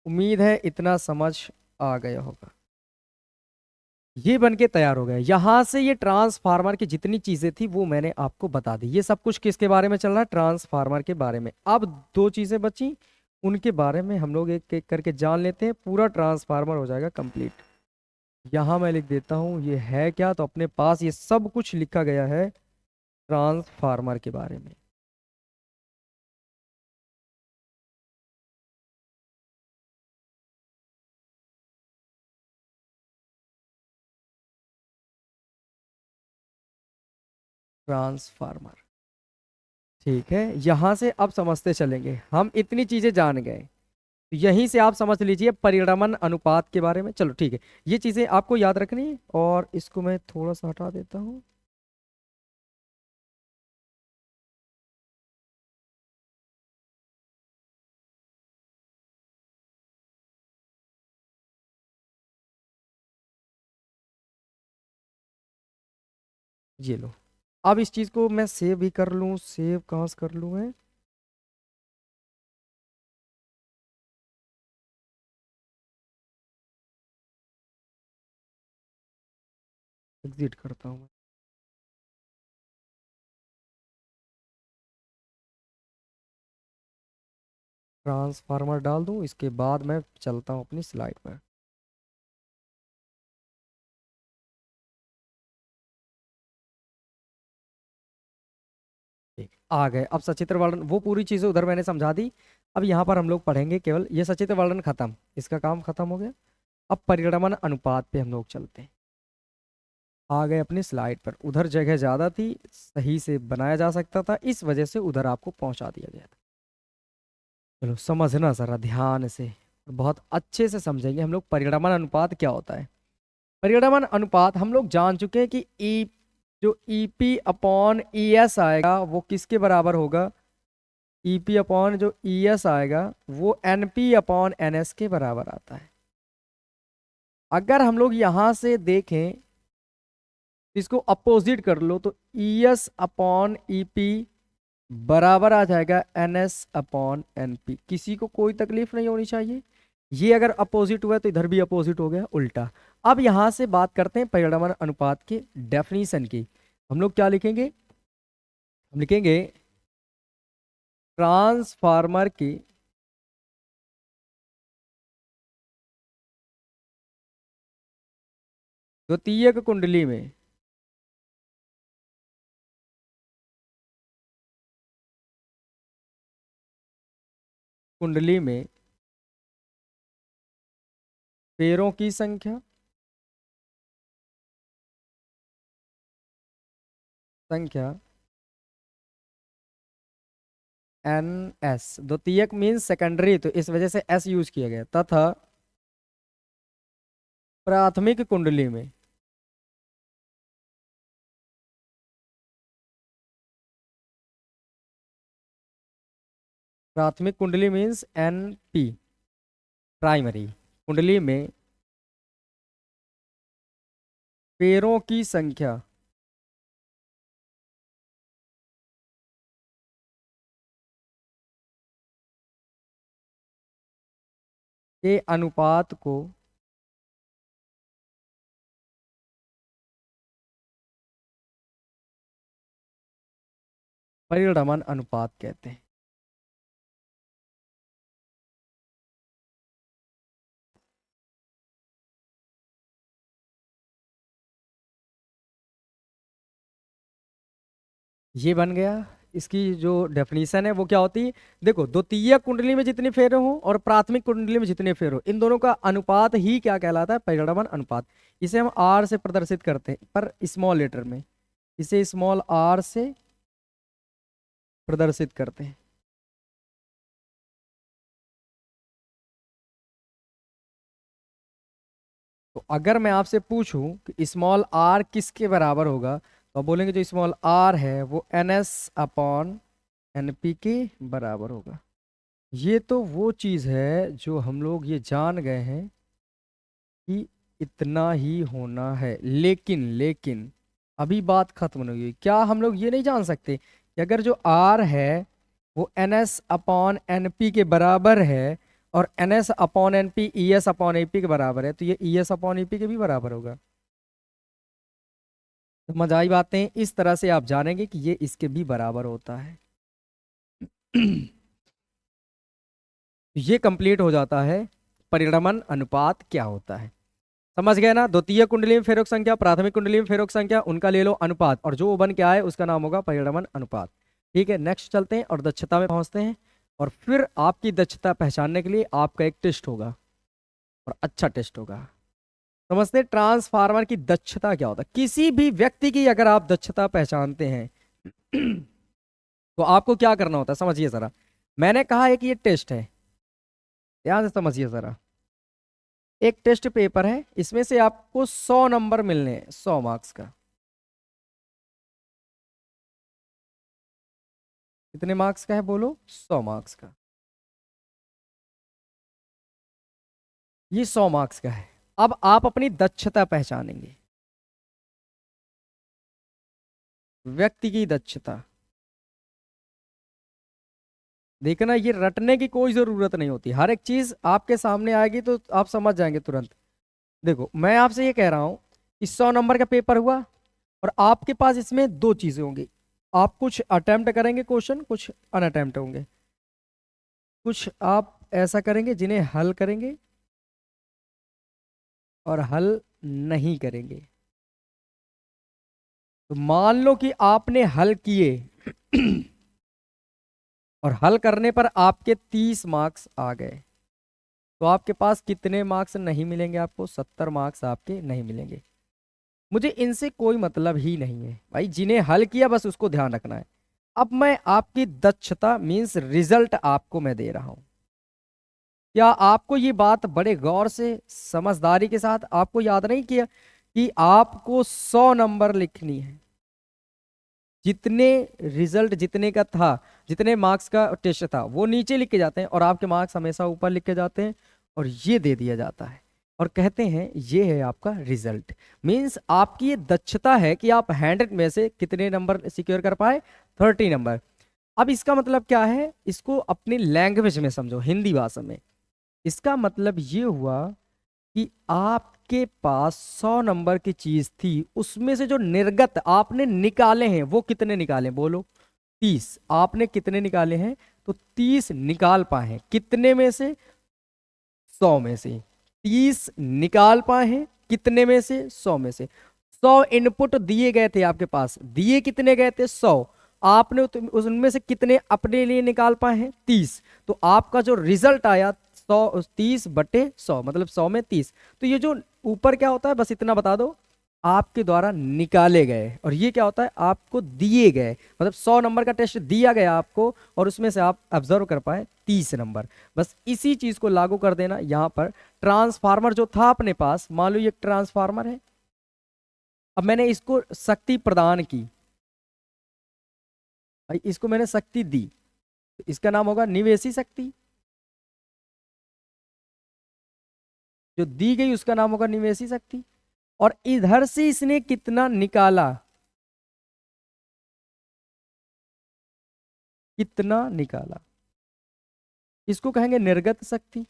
उम्मीद है इतना समझ आ गया होगा। ये बन के तैयार हो गया। यहां से ये ट्रांसफार्मर की जितनी चीजें थी वो मैंने आपको बता दी। ये सब कुछ किसके बारे में चल रहा है, ट्रांसफार्मर के बारे में। अब दो चीजें बची, उनके बारे में हम लोग एक एक करके जान लेते हैं, पूरा ट्रांसफार्मर हो जाएगा कंप्लीट। यहां मैं लिख देता हूं ये है क्या, तो अपने पास ये सब कुछ लिखा गया है ट्रांसफार्मर के बारे में। ट्रांसफार्मर, ठीक है। यहां से अब समझते चलेंगे, हम इतनी चीजें जान गए। तो यहीं से आप समझ लीजिए परिणमन अनुपात के बारे में। चलो ठीक है, ये चीजें आपको याद रखनी है। और इसको मैं थोड़ा सा हटा देता हूँ। ये लो। अब इस चीज को मैं सेव भी कर लूँ, सेव कहाँ से कर लूँ मैं, एग्जिट करता हूँ मैं। ट्रांसफार्मर डाल दूं, इसके बाद मैं चलता हूं अपनी स्लाइड पर। ठीक, आ गए। अब सचित्र वर्णन, वो पूरी चीजें उधर मैंने समझा दी। अब यहाँ पर हम लोग पढ़ेंगे केवल ये सचित्र वर्णन खत्म, इसका काम खत्म हो गया। अब परिगणन अनुपात पे हम लोग चलते हैं। आ गए अपनी स्लाइड पर, उधर जगह ज्यादा थी, सही से बनाया जा सकता था, इस वजह से उधर आपको पहुंचा दिया गया था। चलो समझना जरा ध्यान से, बहुत अच्छे से समझेंगे हम लोग परिगणन अनुपात क्या होता है। परिगणन अनुपात हम लोग जान चुके हैं कि ई जो ईपी अपॉन ई एस आएगा वो किसके बराबर होगा। ईपी अपॉन जो ई एस आएगा वो एनपी अपॉन एनएस के बराबर आता है। अगर हम लोग यहां से देखें, इसको अपोजिट कर लो तो ई एस अपॉन ईपी बराबर आ जाएगा N S upon N P. किसी को कोई तकलीफ नहीं होनी चाहिए। ये अगर अपोजिट हुआ तो इधर भी अपोजिट हो गया, उल्टा। अब यहां से बात करते हैं परिगणन अनुपात के डेफिनेशन की। हम लोग क्या लिखेंगे, हम लिखेंगे ट्रांसफार्मर की द्वितीयक कुंडली में कुंडली में फेरों की संख्या संख्या एन एस, द्वितीयक मीन्स सेकेंडरी, तो इस वजह से एस यूज किया गया, तथा प्राथमिक कुंडली में प्राथमिक कुंडली मीन्स एन पी, प्राइमरी कुंडली में पेड़ों की संख्या के अनुपात को परिगणन अनुपात कहते हैं। ये बन गया। इसकी जो डेफिनेशन है वो क्या होती है, देखो द्वितीय कुंडली में जितने फेरे हो और प्राथमिक कुंडली में जितने फेरे हो, इन दोनों का अनुपात ही क्या कहलाता है, परिगणन अनुपात। इसे हम आर से प्रदर्शित करते हैं, पर स्मॉल लेटर में, इसे स्मॉल आर से प्रदर्शित करते हैं। तो अगर मैं आपसे पूछूं कि स्मॉल आर किसके बराबर होगा, तो आप बोलेंगे जो स्मॉल आर है वो N S upon N P के बराबर होगा। ये तो वो चीज़ है जो हम लोग ये जान गए हैं कि इतना ही होना है, लेकिन लेकिन अभी बात खत्म नहीं हुई। क्या हम लोग ये नहीं जान सकते कि अगर जो आर है वो N S upon N P के बराबर है और N S upon N P E S upon A P के बराबर है, तो ये E S upon E P के भी बराबर होगा। समझ आई बातें, इस तरह से आप जानेंगे कि ये इसके भी बराबर होता है। ये कंप्लीट हो जाता है परिगणन अनुपात क्या होता है। समझ गए ना, द्वितीय कुंडली में फेरों की संख्या, प्राथमिक कुंडली में फेरों की संख्या, उनका ले लो अनुपात, और जो बन के आए उसका नाम होगा परिगणन अनुपात। ठीक है, नेक्स्ट चलते हैं और दक्षता में पहुंचते हैं। और फिर आपकी दक्षता पहचानने के लिए आपका एक टेस्ट होगा, और अच्छा टेस्ट होगा। समझते हैं ट्रांसफार्मर की दक्षता क्या होता है। किसी भी व्यक्ति की अगर आप दक्षता पहचानते हैं तो आपको क्या करना होता है, समझिए जरा। मैंने कहा है कि ये टेस्ट है, ध्यान से समझिए जरा। एक टेस्ट पेपर है, इसमें से आपको 100 नंबर मिलने हैं, 100 मार्क्स का। कितने मार्क्स का है बोलो, 100 मार्क्स का। ये 100 मार्क्स का है। अब आप अपनी दक्षता पहचानेंगे, व्यक्ति की दक्षता। देखना, ये रटने की कोई जरूरत नहीं होती, हर एक चीज आपके सामने आएगी तो आप समझ जाएंगे तुरंत। देखो मैं आपसे ये कह रहा हूं कि 100 नंबर का पेपर हुआ, और आपके पास इसमें दो चीजें होंगी। आप कुछ अटेम्प्ट करेंगे क्वेश्चन, कुछ अनअटेम्प्ट होंगे। कुछ आप ऐसा करेंगे जिन्हें हल करेंगे और हल नहीं करेंगे। तो मान लो कि आपने हल किए और हल करने पर आपके 30 मार्क्स आ गए, तो आपके पास कितने मार्क्स नहीं मिलेंगे? आपको 70 मार्क्स आपके नहीं मिलेंगे। मुझे इनसे कोई मतलब ही नहीं है भाई, जिन्हें हल किया बस उसको ध्यान रखना है। अब मैं आपकी दक्षता मीन्स रिजल्ट आपको मैं दे रहा हूं। क्या आपको ये बात बड़े गौर से समझदारी के साथ आपको याद नहीं किया कि आपको 100 नंबर लिखनी है? जितने रिजल्ट जितने का था, जितने मार्क्स का टेस्ट था वो नीचे लिखे जाते हैं और आपके मार्क्स हमेशा ऊपर लिखे जाते हैं, और ये दे दिया जाता है और कहते हैं ये है आपका रिजल्ट। मींस आपकी ये दक्षता है कि आप 100 में से कितने नंबर सिक्योर कर पाए? 30 नंबर। अब इसका मतलब क्या है, इसको अपनी लैंग्वेज में समझो, हिंदी भाषा में। इसका मतलब ये हुआ कि आपके पास 100 नंबर की चीज थी, उसमें से जो निर्गत आपने निकाले हैं वो कितने निकाले बोलो? 30। आपने कितने निकाले हैं? तो 30 निकाल पाए हैं। कितने में से? 100 में से 30 निकाल पाए हैं। कितने में से? 100 में से। 100 इनपुट दिए गए थे आपके पास, दिए कितने गए थे? 100। आपने उनमें से कितने अपने लिए निकाल पाए हैं? 30। तो आपका जो रिजल्ट आया 100, 30/100 मतलब 100 में 30। तो ये जो ऊपर क्या होता है बस इतना बता दो, आपके द्वारा निकाले गए, और ये क्या होता है? आपको दिए गए। मतलब 100 नंबर का टेस्ट दिया गया आपको और उसमें से आप ऑब्जर्व कर पाए 30 नंबर। बस इसी चीज को लागू कर देना यहां पर। ट्रांसफार्मर जो था अपने पास, मान लो ये ट्रांसफार्मर है, अब मैंने इसको शक्ति प्रदान की भाई, इसको मैंने शक्ति दी, तो इसका नाम होगा निवेशी शक्ति। जो दी गई उसका नाम होगा निवेशी शक्ति। और इधर से इसने कितना निकाला, कितना निकाला, इसको कहेंगे निर्गत शक्ति।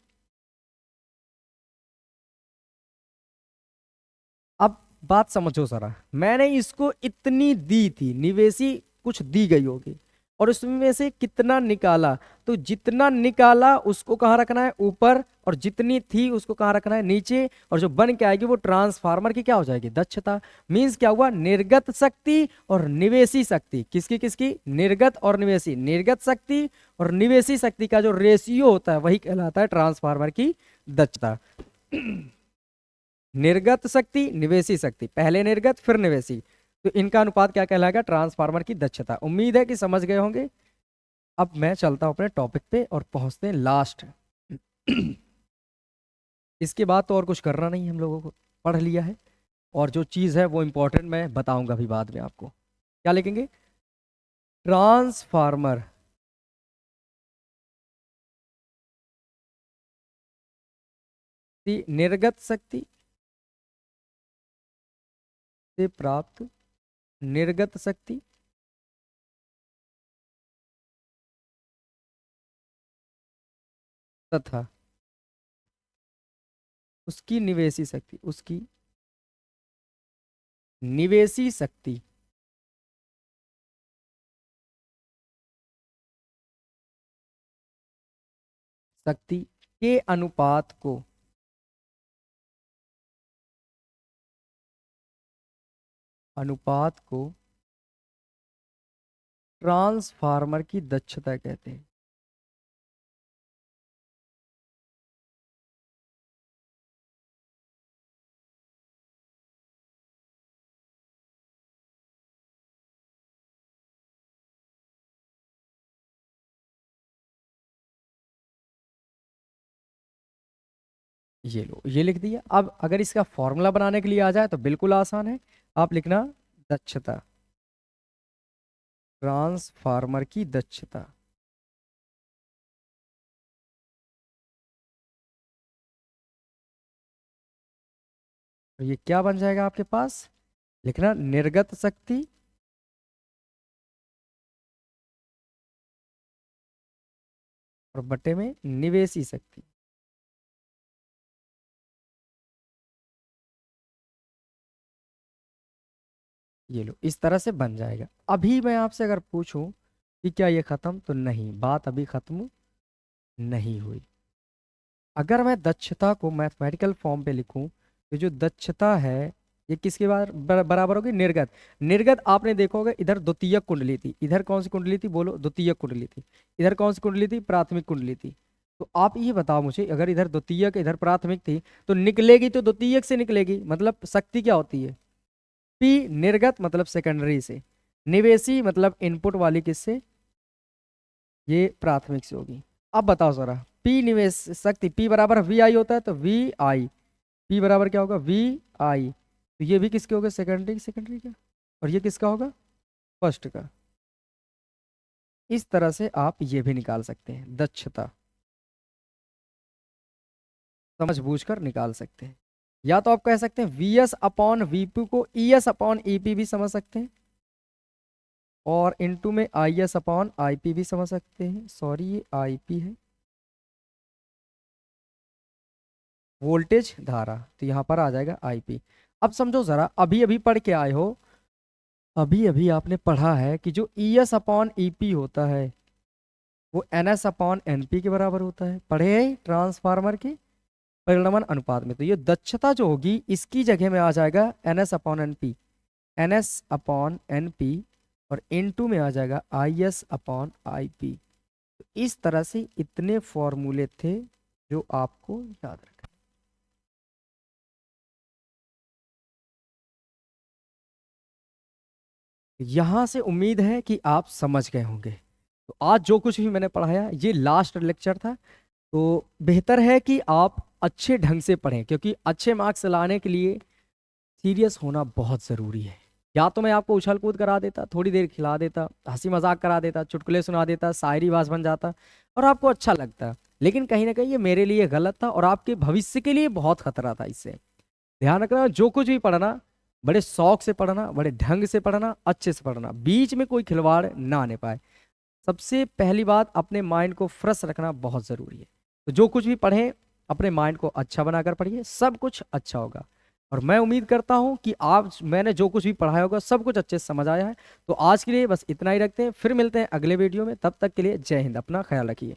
अब बात समझो जरा, मैंने इसको इतनी दी थी, निवेशी कुछ दी गई होगी, और उसमें से कितना निकाला। तो जितना निकाला उसको कहाँ रखना है? ऊपर। और जितनी थी उसको कहाँ रखना है? नीचे। और जो बन के आएगी वो ट्रांसफार्मर की क्या हो जाएगी? दक्षता। मींस क्या हुआ? निर्गत शक्ति और निवेशी शक्ति। किसकी किसकी? निर्गत और निवेशी। निर्गत शक्ति और निवेशी शक्ति का जो रेशियो होता है वही कहलाता है ट्रांसफार्मर की दक्षता। निर्गत शक्ति, निवेशी शक्ति, पहले निर्गत फिर निवेशी, तो इनका अनुपात क्या कहलाएगा? ट्रांसफार्मर की दक्षता। उम्मीद है कि समझ गए होंगे। अब मैं चलता हूं अपने टॉपिक पे और पहुंचते हैं लास्ट। इसके बाद तो और कुछ करना नहीं, हम लोगों को पढ़ लिया है, और जो चीज़ है वो इंपॉर्टेंट मैं बताऊंगा अभी बाद में आपको। क्या लिखेंगे? ट्रांसफार्मर की निर्गत शक्ति से प्राप्त निर्गत शक्ति तथा उसकी निवेशी शक्ति, उसकी निवेशी शक्ति शक्ति के अनुपात को ट्रांसफार्मर की दक्षता कहते हैं। ये लो, ये लिख दिया। अब अगर इसका फॉर्मूला बनाने के लिए आ जाए तो बिल्कुल आसान है। आप लिखना दक्षता, ट्रांसफार्मर की दक्षता। तो ये क्या बन जाएगा आपके पास? लिखना निर्गत शक्ति और बटे में निवेशी शक्ति। ये लो, इस तरह से बन जाएगा। अभी मैं आपसे अगर पूछूं कि क्या ये खत्म, तो नहीं, बात अभी खत्म नहीं हुई। अगर मैं दक्षता को मैथमेटिकल फॉर्म पे लिखूं तो जो दक्षता है ये किसके बराबर होगी? निर्गत। निर्गत आपने देखा होगा, इधर द्वितीयक कुंडली थी, इधर कौन सी कुंडली थी बोलो? द्वितीयक कुंडली थी। इधर कौन सी कुंडली थी? प्राथमिक कुंडली थी। तो आप ये बताओ मुझे, अगर इधर द्वितीयक इधर प्राथमिक थी तो निकलेगी तो द्वितीयक से निकलेगी, मतलब शक्ति क्या होती है? पी। निर्गत मतलब सेकेंडरी से, निवेशी मतलब इनपुट वाली किससे? ये प्राथमिक से होगी। अब बताओ जरा, पी निवेश शक्ति, पी बराबर वी आई होता है, तो वी आई, पी बराबर क्या होगा? वी आई। तो ये भी किसके होगा? सेकेंडरी। सेकेंडरी का। और ये किसका होगा? फर्स्ट का। इस तरह से आप ये भी निकाल सकते हैं, दक्षता समझ बूझ कर निकाल सकते हैं। या तो आप कह सकते हैं वी एस अपॉन वीपी को ई एस अपॉन ईपी भी समझ सकते हैं, और इनटू में आई एस अपॉन आई पी भी समझ सकते हैं। सॉरी, ये आई पी है, वोल्टेज धारा, तो यहां पर आ जाएगा आईपी। अब समझो जरा, अभी अभी पढ़ के आए हो, अभी अभी आपने पढ़ा है कि जो ई एस अपॉन ईपी होता है वो एन एस अपॉन एनपी के बराबर होता है, पढ़े हैं ट्रांसफार्मर के परिणमन अनुपात में। तो ये दक्षता जो होगी इसकी जगह में आ जाएगा N S upon N P, N S upon N P, और इन टू में आ जाएगा I S upon I P. तो इस तरह से इतने फॉर्मूले थे जो आपको याद रखना। यहां से उम्मीद है कि आप समझ गए होंगे। तो आज जो कुछ भी मैंने पढ़ाया ये लास्ट लेक्चर था, तो बेहतर है कि आप अच्छे ढंग से पढ़ें, क्योंकि अच्छे मार्क्स लाने के लिए सीरियस होना बहुत ज़रूरी है। या तो मैं आपको उछल कूद करा देता, थोड़ी देर खिला देता, हंसी मजाक करा देता, चुटकुले सुना देता, शायरी बाज बन जाता और आपको अच्छा लगता, लेकिन कहीं ना कहीं ये मेरे लिए गलत था और आपके भविष्य के लिए बहुत खतरा था। इससे ध्यान रखना, जो कुछ भी पढ़ना बड़े शौक से पढ़ना, बड़े ढंग से पढ़ना, अच्छे से पढ़ना, बीच में कोई खिलवाड़ ना आने पाए। सबसे पहली बात, अपने माइंड को फ्रेश रखना बहुत ज़रूरी है। तो जो कुछ भी पढ़ें अपने माइंड को अच्छा बनाकर पढ़िए, सब कुछ अच्छा होगा। और मैं उम्मीद करता हूं कि आज मैंने जो कुछ भी पढ़ाया होगा सब कुछ अच्छे से समझ आया है। तो आज के लिए बस इतना ही रखते हैं, फिर मिलते हैं अगले वीडियो में। तब तक के लिए जय हिंद, अपना ख्याल रखिए।